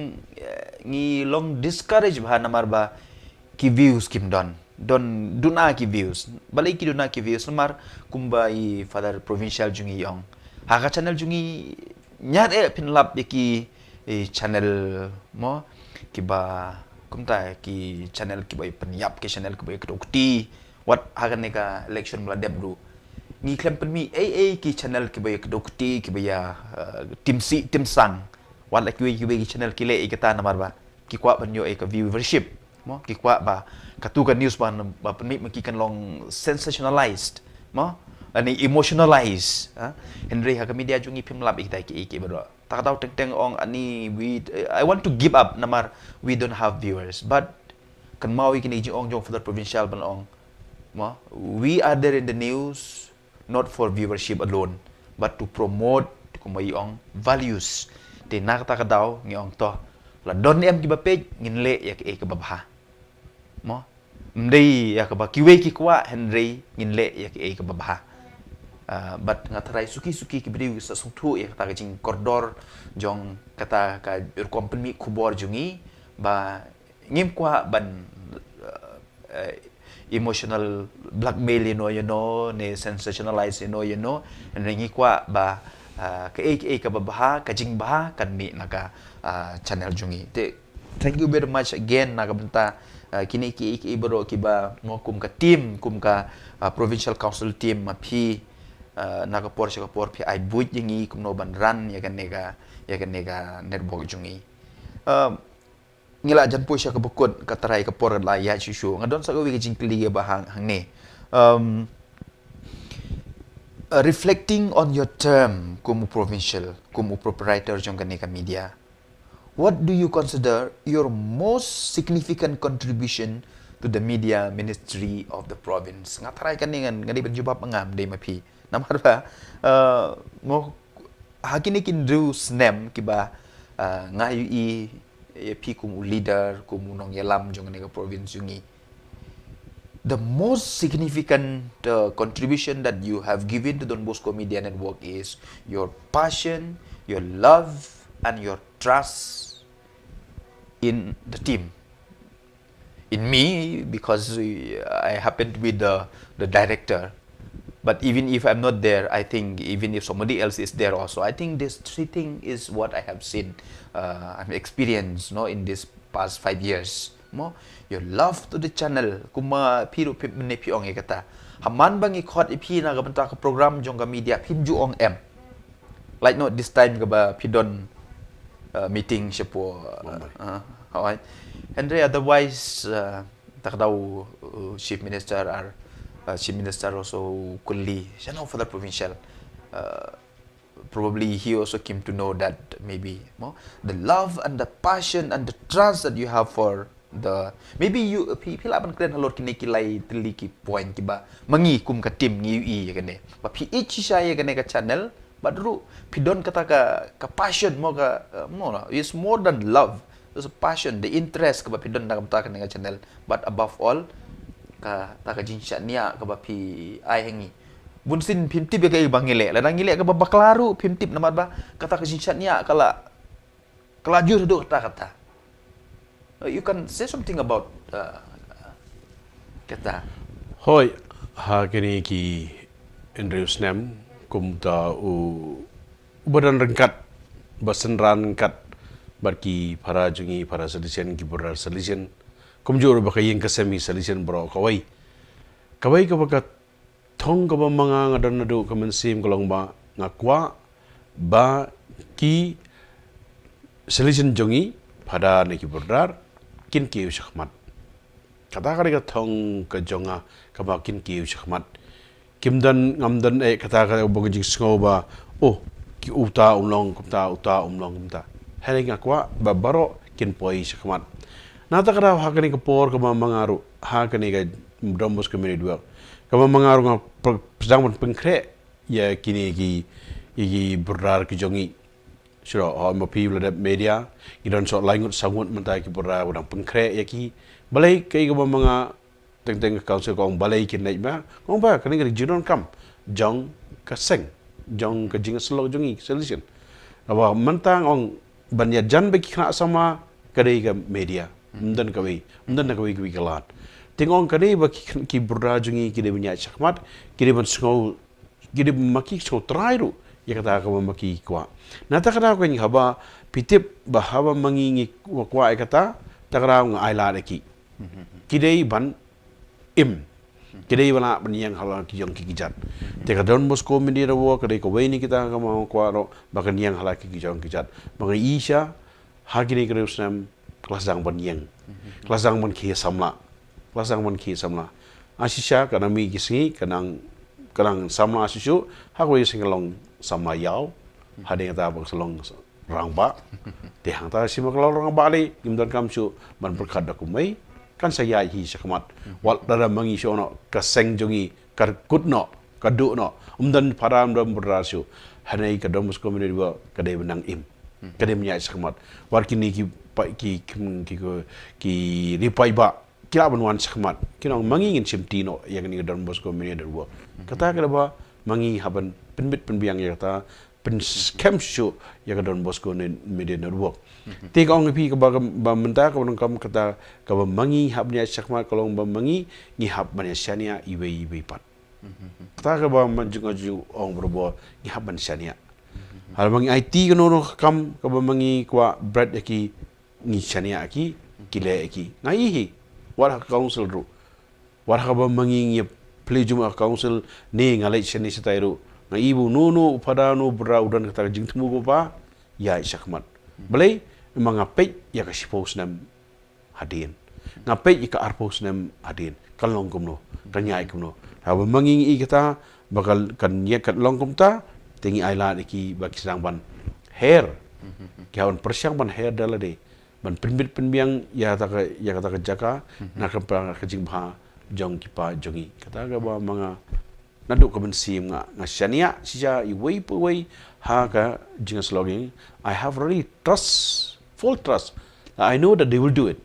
Speaker 1: ngi long discourage ba namar ba ki views kim don duna ki views balai ki duna ki views namar kumba I father provincial jungi yong ha ka channel jungi nyat pinlap ya ki channel mo kiba kumta ki channel kiba peniap ki channel kiba kedokti what hagan ka election mula debdu ngi klem penmi ki channel ki bay dokti ki baya tim sang what like ki channel ki le ikata namar ba ki kwa banyo ka viewership mo ki kwa ba katu ka news ba penmi ki kan long sensationalized mo ani emotionalized henry ha ka media jungi pimlap ikta ki bro tak tahu teng ong ani I want to give up namar we don't have viewers but kan mau kini jong for the provincial ban ong we are there in the news not for viewership alone but to promote kumayong values te nakata ka daw ngiyong to la don em ki ba page nginle ya ka babha mo mdei ya ka ba kiwe ki kwa henry nginle ya ka babha but ngatarai suki ki bidi sa sungtu ya kata ka jing koridor jong kata ka company khubor jungi ba ngim kwa ban emotional blackmail ne sensationalize and ringi kwa ba ka babaha ka jing baha kan mi naga channel jungi te thank you very much again naga benta kini ki bro ki ba mo kum ka team kum ka provincial council team ma phi naga por phi ai buit jingi kum no ban ran ya kan nega network jungi ngila jan po siya kabukod kataray ka por la ya shu ngadon sa gawi jing kli ba hang ne reflecting on your term kumu provincial kumu proprietor jong ka media what do you consider your most significant contribution to the media ministry of the province ngataray kaningan ngadi berjubab ngam day mapi namar ba mo hakini kindru snem kiba ngayu pi kum leader kum nong yalam jong nega province jungi the most significant contribution that you have given to donbosco media network is your passion your love and your trust in the team in me because I happen to be the director but even if I'm not there I think even if somebody else is there also I think this three thing is what I have seen I've experienced in this past 5 years your love to the channel kuma piru ne piong kata haman bang ikot ipi na ga banta ka program jong ga media pinju ong em like this time ga ba pidon meeting sipo alright and otherwise tak daw chief minister or chief minister also kulli siya for the provincial probably he also came to know that maybe the love and the passion and the trust that you have for the maybe you people aban kren halor kini kilai tili ki point ki ba mangi kum ka team ngi i ya kane ba pi ichi sha ya kane ka channel but ru pidon kata ka passion mo ka mo lah, it's more than love, it's a passion, the interest ka pidon na ka dengan channel, but above all ka ta ka jinsya niya ka pi ai hengi bunsin pimtip ka bangile la ngile ka baklaru pimtip namat ba kata ka jinsya niya kelajur do kata you can say something about kata
Speaker 2: hoi ha kini ki Andrews nem kumta u badan rengkat basenran kat barki para jungi para solution ki berar solution kumjur baka yang kasemi solution bro kawai ka baka thong ka mga ngadan nadu kamansim kolong ba ngakwa ba ki solution jungi pada ne ki berar kin ki ushakmat kata kali ka thong ka jonga ka ba kin ki ushakmat kimdan ngamdan kata ka boging sngoba oh ki uta umlong kumta heli ngakwa ba baro kin poi shakmat nata kada hakani ka por ka mangaru hakani ka donbosco community work ka mangaru nga sedang pengkre ya kini ki berar ki jongi siro mo people da media idon so langut sangut mentai ki berar udang pengkre ya ki balai kai ka mga teng council kong balai kin naik ba kong ba kani ka jinon kam jong ka seng jong ka jing slog jongi solution awa mentang ong banyak jan bagi kena sama kadai ka media mdan kawi ki kalat tingong kadai bagi ki berdajungi ki de banyak syakmat ki de sngau ki de maki so trairu ya kata ka maki kwa nata kada ko ni haba pitip bahaba mangingi kwa kata takra ng aila ki kidei ban im kidei bana baniang hala ki jong ki kijat te ka donbosco media wo kadai ko weini kita ka mau kwa ro bakan yang hala ki jong kijat bang isha hagini krusnam kelasang baniang kelasang ban ki samla asisha kana mi gisi kanang samla asisu hagoi singalong samla yau hading ta bak selong rangba te hang ta simak lorong bali gimdan kamsu ban berkat dakumai kan saya hi sakmat wal dara mangi sono kaseng jongi kar kutno kadu no umdan param dom berasyu hanai ka donbosco community wa kadai benang im kadai nya sakmat war kini ki ripai ba kila banwan sakmat kinong mangi ngin simtino yang ni donbosco community wa kata kada ba mangi haban penbit penbiang ya kata pen scam show ya ka donbosco media network tiga orang pi ka ba menta ka kam kata ka ba mangi habnya sakma kolong ba mangi ni hab mania shania iwe pat kata ka ba manjung ong berbo ni hab man shania hal mangi IT ka no kam ka ba mangi kwa bread yaki ni shania aki kile aki ngai hi war council ru war ka ba mangi ni plejum council ni ngalai shani sitairu na ibu nunu padanu bra udan kata jing temu bapa ya sakmat belai mga Peit ya ka sipos nam hadin nga Peit ka arpos nam hadin kalong kumno kanyai kumno hawa manging I kata bakal kan ye kat long kumta tingi aila iki baki sedang ban hair kawan persiang ban hair dalade ban penbiang ya kata jaka na ka jing bha jong kipa jongi kata ga ba mga naduk kebensim nga syania sija iwei puwei ha ka jingas logging I have really full trust I know that they will do it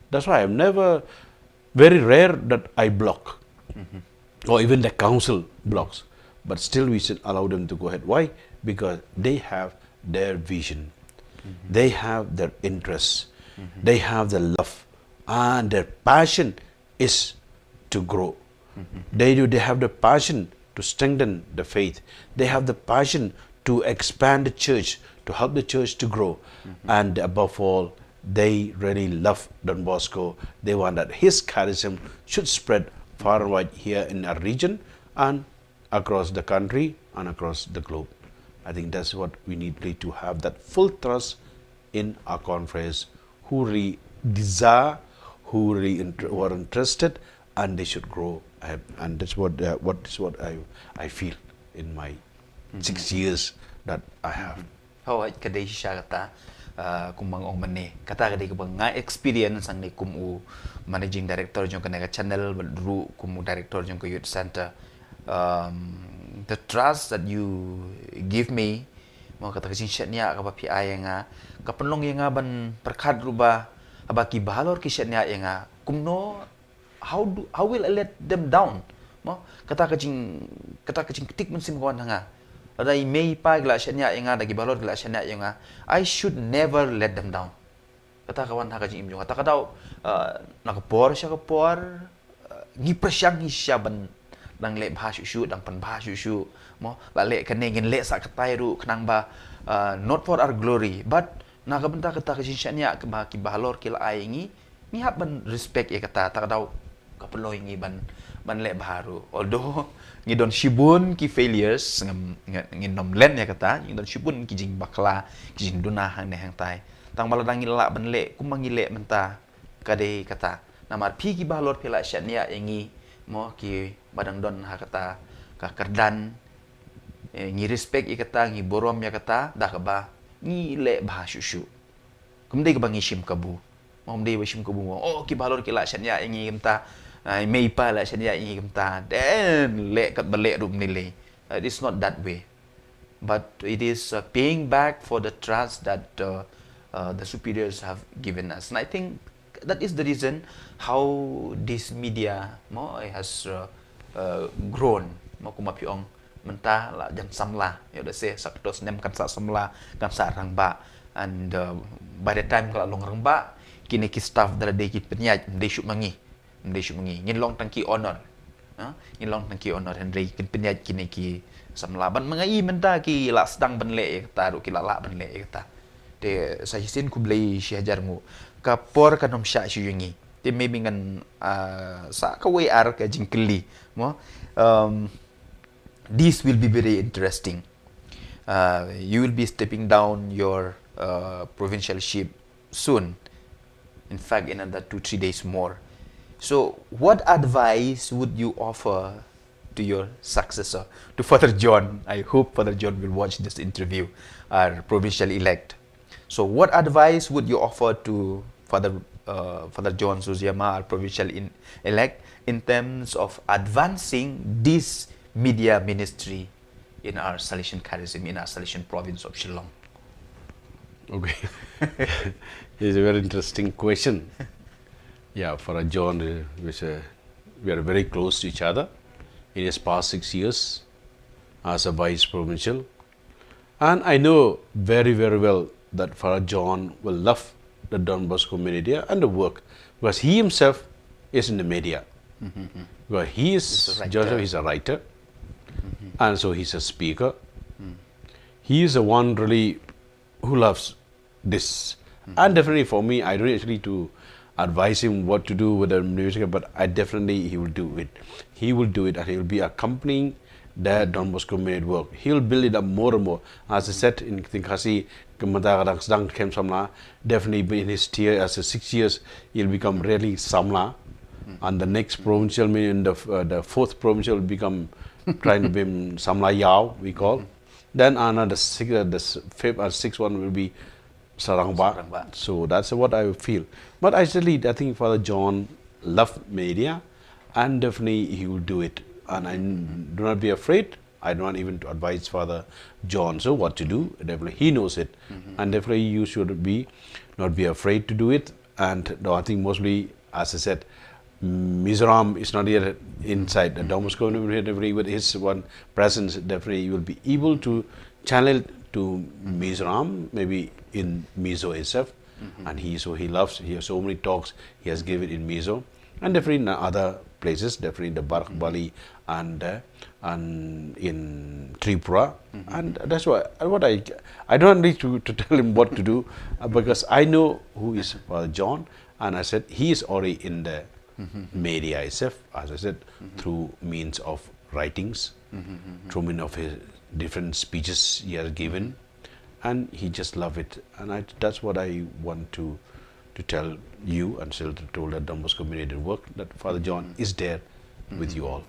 Speaker 2: that's why I'm never very rare that I block or even the council blocks but still we should allow them to go ahead why because they have their vision they have their interests they have their love and their passion is to grow They have the passion to strengthen the faith. They have the passion to expand the church, to help the church to grow. And above all, they really love Don Bosco. They want that his charism should spread far and wide here in our region and across the country and across the globe. I think that's what we need really to have that full trust in our conference who really desire, who really who are interested, and they should grow. And that's what I feel in my 6 years that I have.
Speaker 1: How I kadai siya kata kumang ong mani kata kadai kabang nga experience ang ni kumu managing director jong kanega channel ru kumu director jong ko youth center the trust that you give me, mo kata kasing niya ka pi ay nga kapenlong yang ban perkad ruba abaki bahalor kisya niya nga kumno how will I let them down mo kata kasing ketik mensim kawan nga adai mei pa gla niya nga dagi bahalor gla niya nga I should never let them down kata kawan ha kasing imyo kata kadaw nakapor siya kapor ngipresyang siya ban dang le bha shu dang pan bha shu mo la le kan ngin le sa katai ru knang ba not for our glory but nakabenta kata kasing niya ka ba ki bahalor kila ay ni hab ban respect ya kata ta daw kapeloy ngi ban le baharu although ngi don shibun ki failures ngi nom len ya kata ngi don shibun ki jing bakla ki jing duna hang ne hang tai tang baladang la ban le kumang le menta kade kata namar pi ki bahalor pila niya ngi mo ki badang don ha kata ka kerdan ngi respect i kata ngi borom ya kata dah ka ba ngi le bah shu kumdei ka ba ngi shim kabu mo mdei ba shim kabu oh ki balor ki la shan ya ngi kimta mei pa la shan ya ngi kimta then le kat bale rum ni le it is not that way but it is paying back for the trust that the superiors have given us and I think that is the reason how this media mo has grown mo kumapyong menta la jam Samla you know say saktos nem kan sa Samla kan sa rangba and by the time kalau long rangba kini ki staff dara de ki penyaj mde shu mangi ngin long tangki honor ngin long tangki honor hendrei kin penyaj kini ki Samla ban mangai menta ki la sedang ban le ta ru ki la ban le ta de sa hisin ku blai shi hajar mu ka por kanom sha shu yungi te maybe ngan sa ka we ar ka jingkeli mo this will be very interesting. You will be stepping down your provincialship soon. In fact, in another 2-3 days more. So, what advice would you offer to your successor, to Father John? I hope Father John will watch this interview, our provincial elect. So, what advice would you offer to Father John Suzyama, our provincial elect, in terms of advancing this media ministry in our Salesian charism, in our Salesian province of Shillong?
Speaker 2: Okay. It's a very interesting question. Yeah, for John, we are very close to each other in his past 6 years as a vice provincial. And I know very, very well that Father John will love the donbosco media and the work because he himself is in the media. Well, he's a writer. And so he's a speaker. He is the one really who loves this. And definitely for me, I don't actually to advise him what to do with the music, but I definitely he will do it. He will do it and he will be accompanying the donbosco media work. He will build it up more and more. As I said in Khasi, definitely in his tier as a 6 years, he'll become really Samla. And the next provincial, meaning the fourth provincial will become trying to be Samla Yao, we call. Then another the fifth or sixth one will be Sarangba. So that's what I feel. But actually, I think Father John loves media and definitely he will do it. And I do not be afraid. I do not even advise Father John so what to do. Definitely he knows it. And definitely you should not be afraid to do it. And no, I think mostly, as I said, Mizoram is not yet inside the donbosco community with his one presence. Definitely you will be able to channel it to Mizoram, maybe in Mizo itself. And he loves, he has so many talks he has given in Mizo. And definitely in other places, definitely in the Barak Bali and in Tripura. And that's why I don't need to tell him what to do because I know who is Father John. And I said he is already in the media itself, as I said, through means of writings, through means of his different speeches he has given, and he just love it. And that's what I want to tell you and still told the donbosco community work that Father John is there with you all.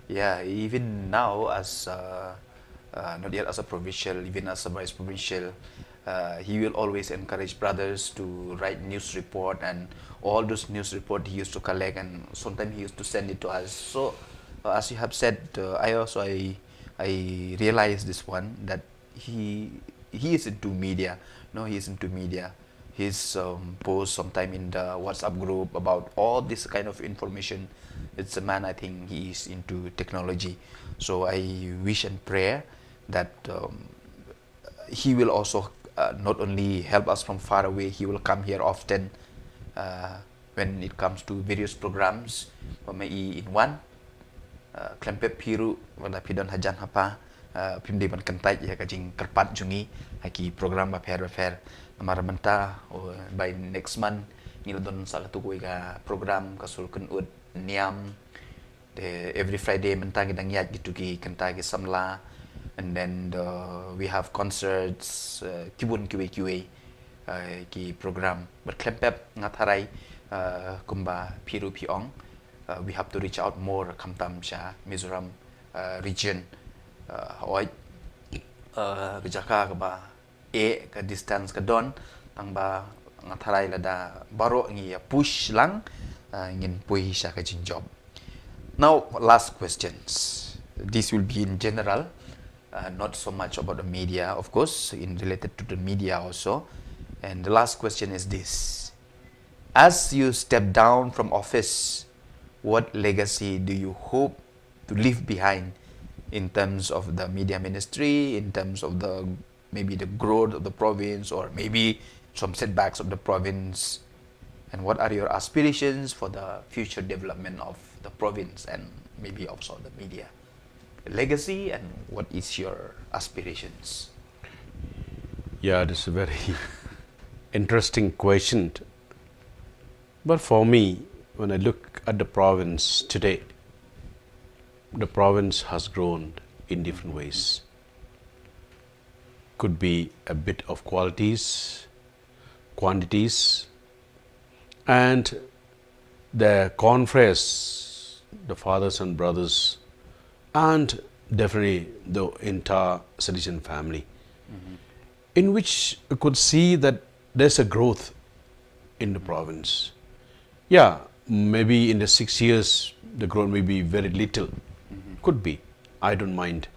Speaker 1: Yeah, even now as not yet as a provincial, even as a vice provincial, he will always encourage brothers to write news report, and all those news report he used to collect, and sometimes he used to send it to us. So as you have said, I I realized this one that he is into media. No, he is into media. He's post sometime in the WhatsApp group about all this kind of information. It's a man, I think he is into technology. So I wish and pray that he will also not only help us from far away, he will come here often uh, when it comes to various programs. Pamai in one, klempep piru wala pidon hajan hapa pimdi ban kentai ya kajing kerpat jungi haki program baper amaramenta by next month niladon salah tu ga program kasul kun ud niam de every Friday mentang gidang yat gitu ki kentai ki Samla, and then we have concerts kibun QA ki program but klempep ngatarai kumba piru piong. We have to reach out more Kamtam Sha Mizoram region oi kejaka ba ke distance ke don tang ba ngatharai lada baro ngi push lang ngin pui sha ka jing job. Now last questions, this will be in general, not so much about the media, of course, in related to the media also. And the last question is this: as you step down from office, what legacy do you hope to leave behind in terms of the media ministry, in terms of the maybe the growth of the province, or maybe some setbacks of the province? And what are your aspirations for the future development of the province and maybe also the media? Legacy, and what is your aspirations?
Speaker 2: Yeah, this is a very interesting question. But for me, when I look at the province today, the province has grown in different ways. Could be a bit of qualities, quantities, and the conference, the fathers and brothers, and definitely the entire citizen family, in which you could see that there's a growth in the province. Yeah, maybe in the 6 years, the growth may be very little. Could be. I don't mind.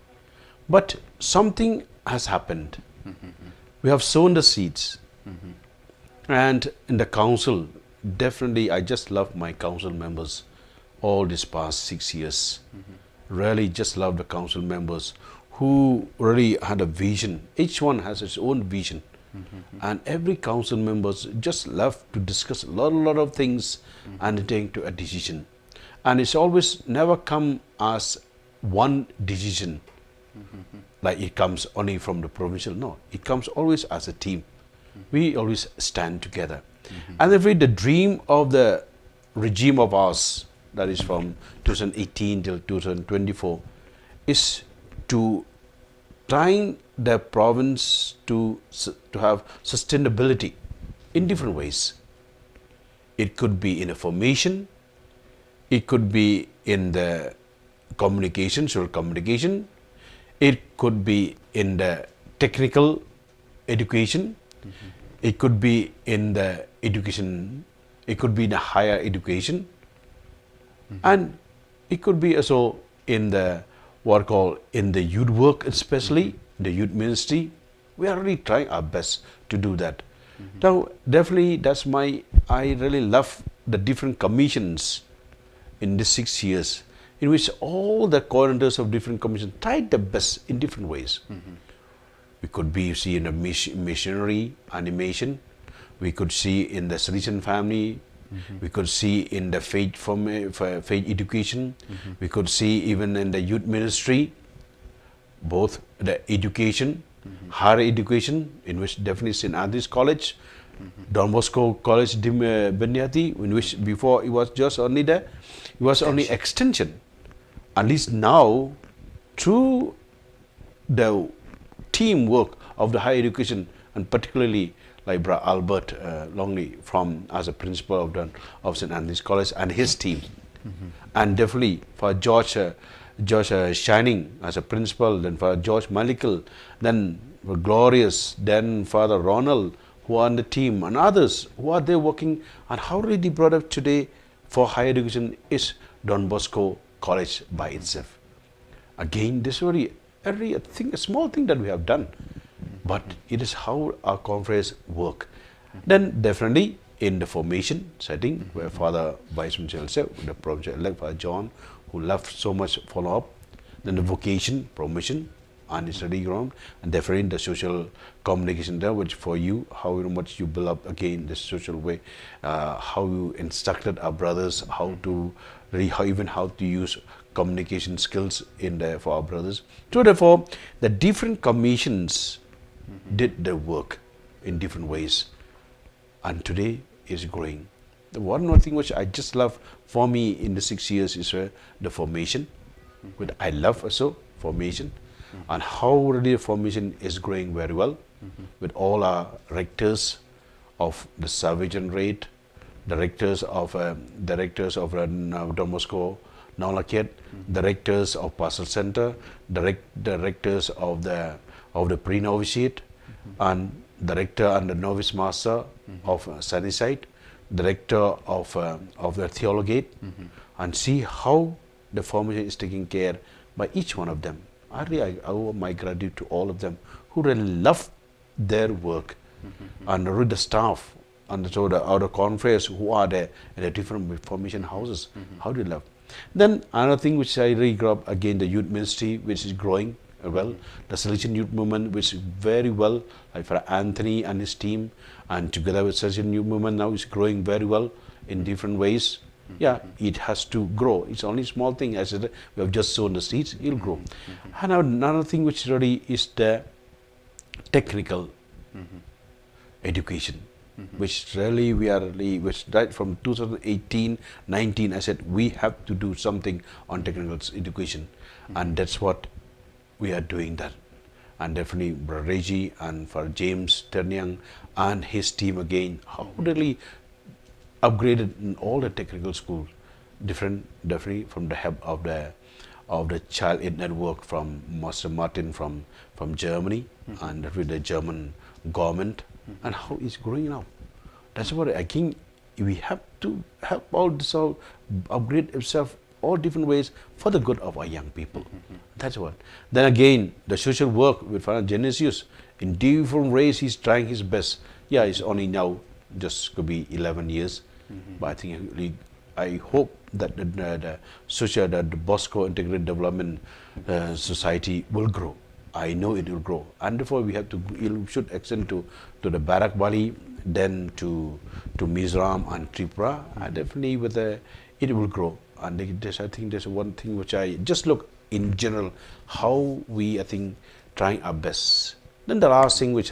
Speaker 2: But something has happened. We have sown the seeds. And in the council, definitely, I just love my council members all these past 6 years. Really just love the council members who really had a vision. Each one has its own vision. And every council members just love to discuss a lot of things and take to a decision. And it's always never come as one decision, like it comes only from the provincial. No, it comes always as a team. We always stand together. And if the dream of the regime of ours, that is from 2018 till 2024, is to trying the province to have sustainability in different ways. It could be in information, it could be in the communication, social communication, it could be in the technical education, it could be in the education, it could be in the higher education, and it could be also in the what called in the youth work, especially the youth ministry. We are really trying our best to do that. Now, definitely, that's I really love the different commissions in these 6 years, in which all the coordinators of different commissions tried their best in different ways. We could see in the missionary animation, we could see in the citizen family, we could see in the faith education, we could see even in the youth ministry, both the education, higher education, in which definitely St. Andrew's College, donbosco College Benyati, in which before it was just only only extension. At least now, through the teamwork of the higher education, and particularly like Bra Albert Longley as a principal of St. Andrew's College and his team, and definitely for George Shining as a principal, then for George Malikal, then for Glorious, then Father Ronald, who are on the team, and others who are there working. And how really brought up today for higher education is Don Bosco College by itself. Again, this is very every thing, a small thing that we have done, but it is how our conference work. Then definitely in the formation setting, where Father Vice Chancellor said, the Provincial elect Father John, who left so much follow up, then the vocation, promotion, and the study ground, and definitely the social communication there, which for you, how much you build up again the social way, how you instructed our brothers how to even how to use communication skills in there for our brothers. So therefore, the different commissions did their work in different ways, and today is growing. The one more thing which I just love for me in the 6 years is the formation, which I love also formation, and how really the formation is growing very well with all our rectors of the Salvation Rate, directors of Don Bosco, Nolaket, directors of Pastoral Center, directors of the pre-novitiate, and director and the novice master of Sunnyside, director of the theologate, and see how the formation is taken care by each one of them. I owe my gratitude to all of them who really love their work, and with the staff and so the other conference who are there in the different formation houses. How do you love? Then another thing which I really grab again, the youth ministry, which is growing well, the Salesian youth movement, which is very well, like for Anthony and his team, and together with Salesian youth movement now is growing very well in different ways. Yeah, it has to grow. It's only a small thing. As I said, we have just sown the seeds, it'll grow. And another thing which really is the technical education, which really we are really, which right from 2018-19, I said we have to do something on technical education, and that's what we are doing that. And definitely Brother Reggie and for James Ternyang and his team again, how really upgraded in all the technical schools, definitely from the help of the Child Aid Network from Master Martin from Germany, and with the German government, and how it's growing now. That's what I think we have to help all this out, upgrade itself all different ways for the good of our young people. That's what. Then again, the social work with Father Genesius in different ways, he's trying his best. Yeah, it's only now just could be 11 years, but I think I hope that the social, the Bosco Integrated Development Society will grow. I know it will grow, and therefore we have to, it should extend to the Barak Valley, then to Mizoram and Tripura, and definitely with it will grow. And I think there's one thing which I just look in general how we, I think, trying our best. Then the last thing which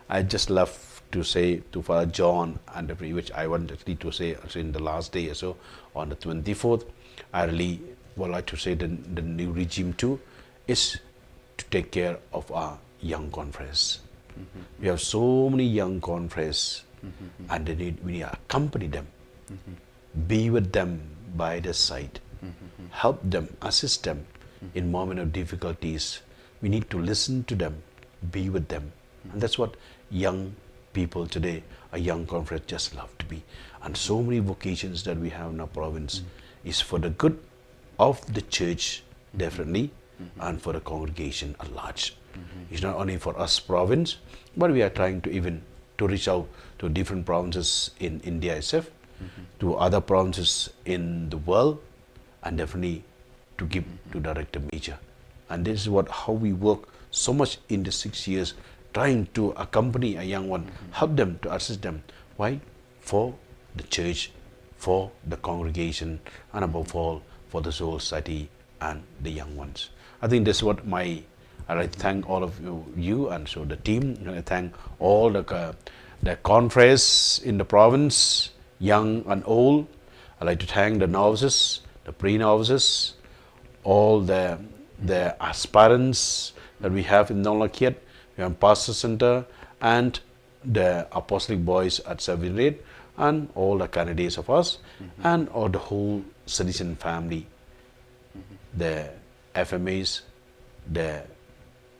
Speaker 2: I just love to say to Father John, and which I wanted to say also in the last day or so on the 24th, I really would like to say the new regime too is to take care of our young conference. We have so many young conference, and we need to accompany them, be with them by the side, help them, assist them in moment of difficulties. We need to listen to them, be with them, and that's what young people today, a young conference just love to be. And so many vocations that we have in our province is for the good of the church, definitely, and for the congregation at large. It's not only for us province, but we are trying to even to reach out to different provinces in India itself, to other provinces in the world, and definitely to give to Director Major. And this is how we work so much in the 6 years, trying to accompany a young one, help them, to assist them. Why? For the church, for the congregation, and above all, for the soul society and the young ones. I think this is what I'd like to thank all of you and so the team. I thank all the conference in the province, young and old. I'd like to thank the novices, the pre-novices, all the aspirants that we have in Nolakiat, we have Pastor Center, and the Apostolic Boys at Savin, and all the candidates of us, and all the whole citizen family, the FMAs, the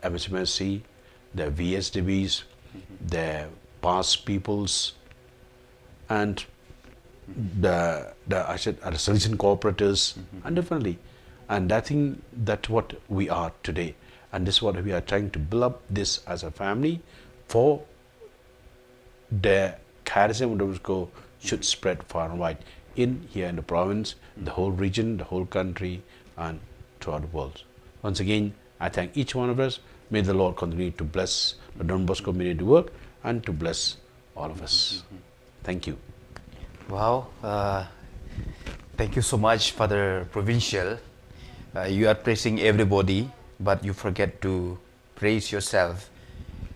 Speaker 2: MSMSC, the VSDBs, the past peoples, and the citizen cooperators, and definitely, and I think that's what we are today. And this is what we are trying to build up this as a family for the charism of Donbosco should spread far and wide here in the province, the whole region, the whole country, and throughout the world. Once again, I thank each one of us. May the Lord continue to bless the donbosco community work and to bless all of us. Thank you.
Speaker 1: Wow. Thank you so much, Father Provincial. You are praising everybody, but you forget to praise yourself.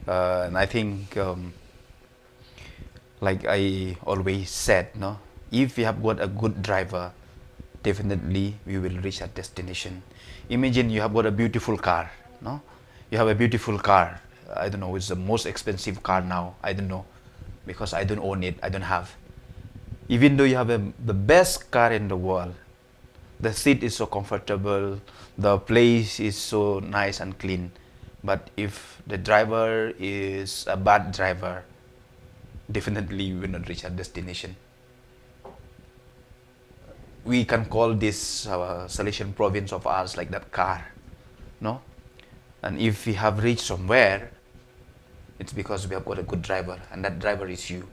Speaker 1: And I think, like I always said, no, if we have got a good driver, definitely we will reach our destination. Imagine you have got a beautiful car, no? You have a beautiful car. I don't know, it's the most expensive car now. I don't know, because I don't own it. I don't have. Even though you have the best car in the world, the seat is so comfortable, the place is so nice and clean, but if the driver is a bad driver, definitely you will not reach our destination. We can call this Salesian province of ours like that car, no? And if we have reached somewhere, it's because we have got a good driver, and that driver is you.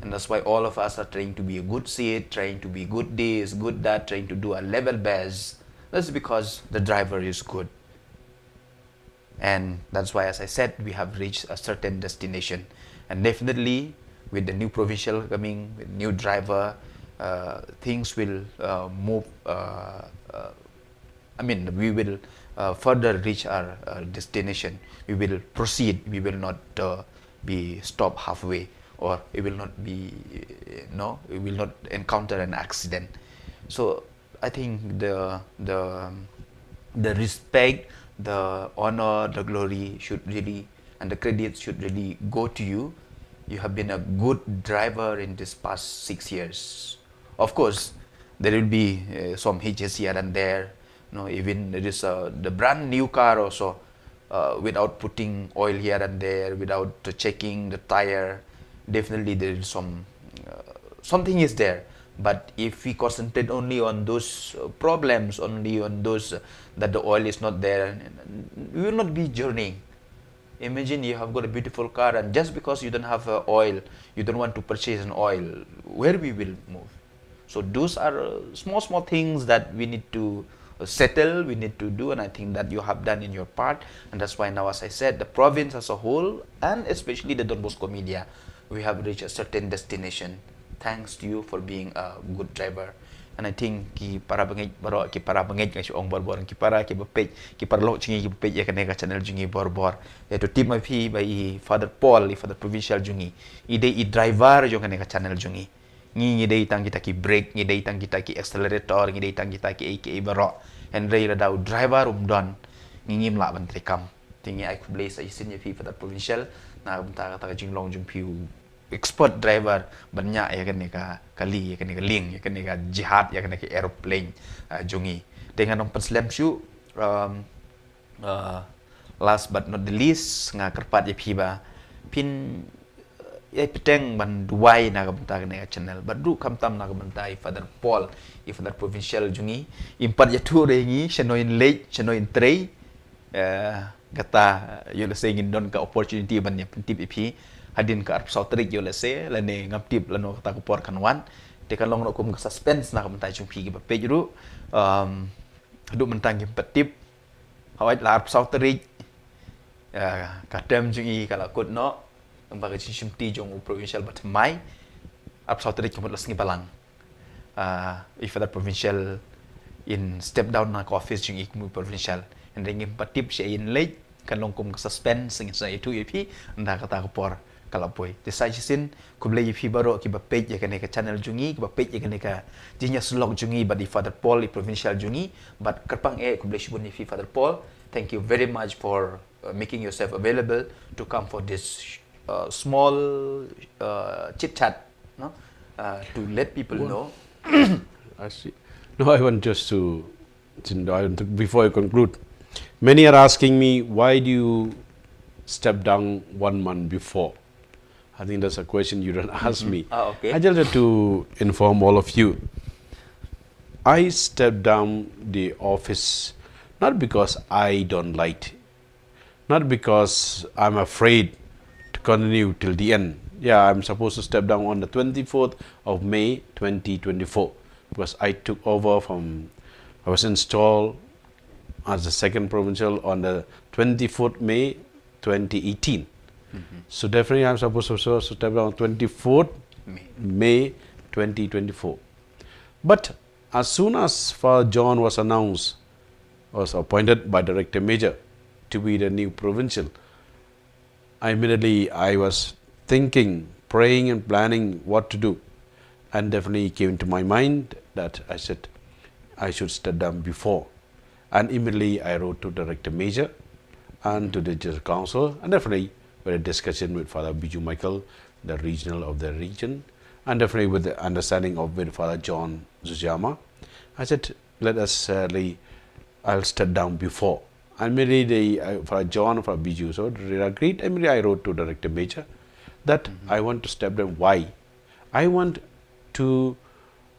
Speaker 1: And that's why all of us are trying to be a good seat, trying to be good this, good that, trying to do a level best. That's because the driver is good. And that's why, as I said, we have reached a certain destination. And definitely, with the new provincial coming, with new driver, things will move. We will further reach our destination. We will proceed. We will not be stopped halfway, or it will not be, we will not encounter an accident. So I think the respect, the honor, the glory should really, and the credit should really go to you. You have been a good driver in this past 6 years. Of course, there will be some hitches here and there. Even there is the brand new car also, without putting oil here and there, without checking the tire. Definitely there is something is there. But if we concentrate only on those problems, only on those that the oil is not there, we will not be journeying. Imagine you have got a beautiful car, and just because you don't have oil, you don't want to purchase an oil, where we will move? So those are small things that we need to settle, we need to do, and I think that you have done in your part. And that's why now, as I said, the province as a whole, and especially the donbosco media, we have reached a certain destination thanks to you for being a good driver. And I think ki para bangit baro ki para bangit nga siong borbor ki para ki bapej ki para lo chingi ki bapej ya kanega channel jungi borbor ya to tip my pi by Father Paul, Father Provincial jungi ide I driver jong kanega channel jungi ngi dei tang kita ki brake, ngi dei tang kita ki accelerator, ngi dei tang kita ki aka baro and rei radau driver don ngi mla ban trekam tingi I could place I sin ya pi Father Provincial na banta kata jinglong jung piu expert driver banyak ya kan kali ya kan ling ya kan jihad ya kan aeroplane jungi dengan nomor slam shoe last but not the least nga kerpat ya piba pin ya peteng ban duai na kabenta kan channel badu kamtam na kabenta Father Paul Father Provincial jungi impat ya tu rengi chenoin late chenoin tray kata yun say ngin ka opportunity ban ya pentip ipi hadin ka arp sautrik yo lese lane ngaptip lano kata Khubor kanwan te kan long no kum suspense na kamta chung pi ba pejru du mentang kim petip hawai la arp sautrik kadam jungi kala kut no embaga chim ti jong provincial but mai arp sautrik kumut las ngi balang if the provincial in step down na office jungi kum provincial and ringim petip she in late kan long kum suspense ngi sa itu ip nda kata Khubor kalau boy desai sin kublai pi baro ki ba page ya kaneka channel jungi ki ba page ya kaneka jinya slog jungi ba di Father Paul provincial jungi but kerpang kublai shibun ni Father Paul. Thank you very much for making yourself available to come for this small chit chat, no, to let people know.
Speaker 2: I see. No, I want just to before I conclude, many are asking me, why do you step down 1 month before? I think that's a question you don't ask me.
Speaker 1: Okay.
Speaker 2: I just have to inform all of you. I stepped down the office Not because I don't like, not because I'm afraid to continue till the end. Yeah, I'm supposed to step down on the 24th of May 2024 because I took over from, I was installed as the second provincial on the 24th May 2018. So definitely I'm supposed to step down on 24th May 2024. But as soon as Father John was announced, was appointed by Director Major to be the new provincial, immediately I was thinking, praying and planning what to do. And definitely it came to my mind that I said I should step down before. And immediately I wrote to Director Major and to the General Council, and definitely with a discussion with Father Biju Michael, the regional of the region, and definitely with the understanding of with Father John Zujama. I said, let us I'll step down before. And immediately Father John, Father Biju, so they agreed. Immediately I wrote to Director Major that I want to step down. Why? I want to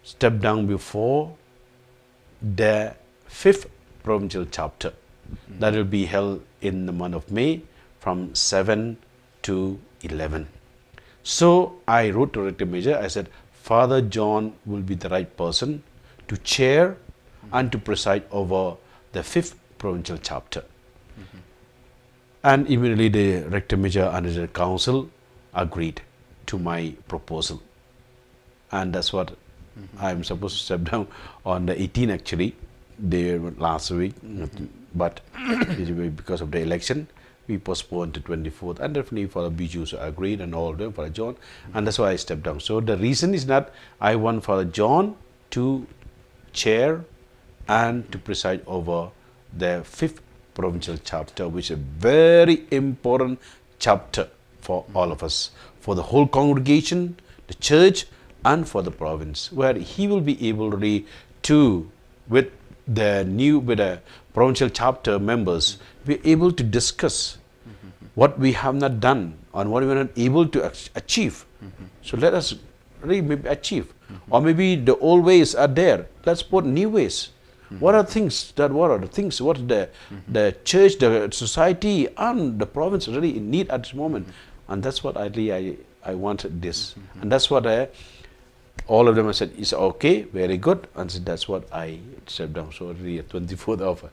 Speaker 2: step down before the 5th provincial chapter that will be held in the month of May from 7 to 11. So I wrote to Director Major, I said, Father John will be the right person to chair and to preside over the 5th provincial chapter. And immediately the Director Major and the council agreed to my proposal. And that's what I'm supposed to step down on the 18th actually, last week, but because of the election, we postponed to 24th, and definitely Father Biju agreed and all of them, Father John, and that's why I stepped down. So the reason is not I want Father John to chair and to preside over the 5th provincial chapter, which is a very important chapter for all of us, for the whole congregation, the church, and for the province, where he will be able really to, with the provincial chapter members, be able to discuss what we have not done and what we are not able to achieve. So let us really maybe achieve, or maybe the old ways are there. Let's put new ways. What are the things what the church, the society, and the province really in need at this moment? And that's what I wanted this, and that's what all of them said is okay, very good, and so that's what I stepped down. So really, 24th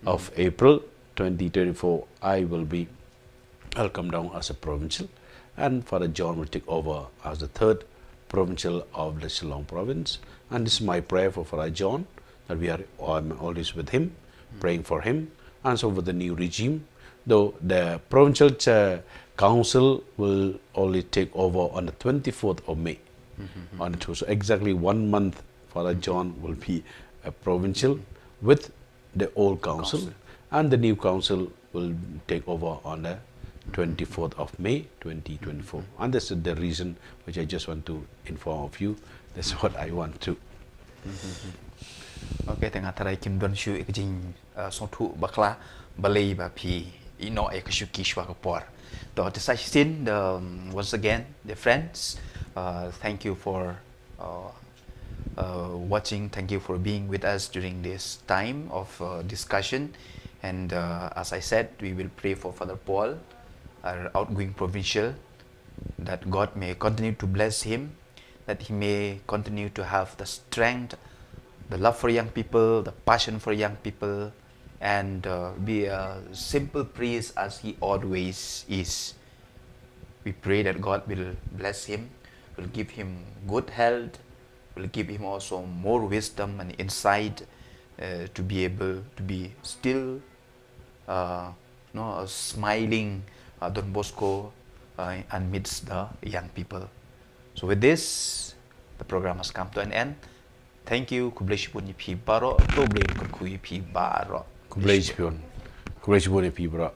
Speaker 2: of April 2024, I'll come down as a provincial, and Father John will take over as the 3rd provincial of the Shillong province. And this is my prayer for Father John, that I'm always with him, praying for him, and so with the new regime. Though the provincial council will only take over on the 24th of May. On it. So exactly 1 month, Father John will be a provincial with the old council, and the new council will take over on the 24th of May 2024. And this is the reason which I just want to inform of you. That's what I want to.
Speaker 1: Okay, tengah tarai kim don shu ikjing sontu bakla balei ba pi ino e kashuki shwa kapor. To sai sin once again, the friends, thank you for watching. Thank you for being with us during this time of discussion. And as I said, we will pray for Father Paul, our outgoing provincial, that God may continue to bless him, that he may continue to have the strength, the love for young people, the passion for young people, and be a simple priest as he always is. We pray that God will bless him, will give him good health, will give him also more wisdom and insight to be able to be still a smiling Don Bosco amidst the young people. So with this, the program has come to an end. Thank you. Khuborjylla pi baro, to blame kurkui pi baro.
Speaker 2: Khuborjylla pi baro.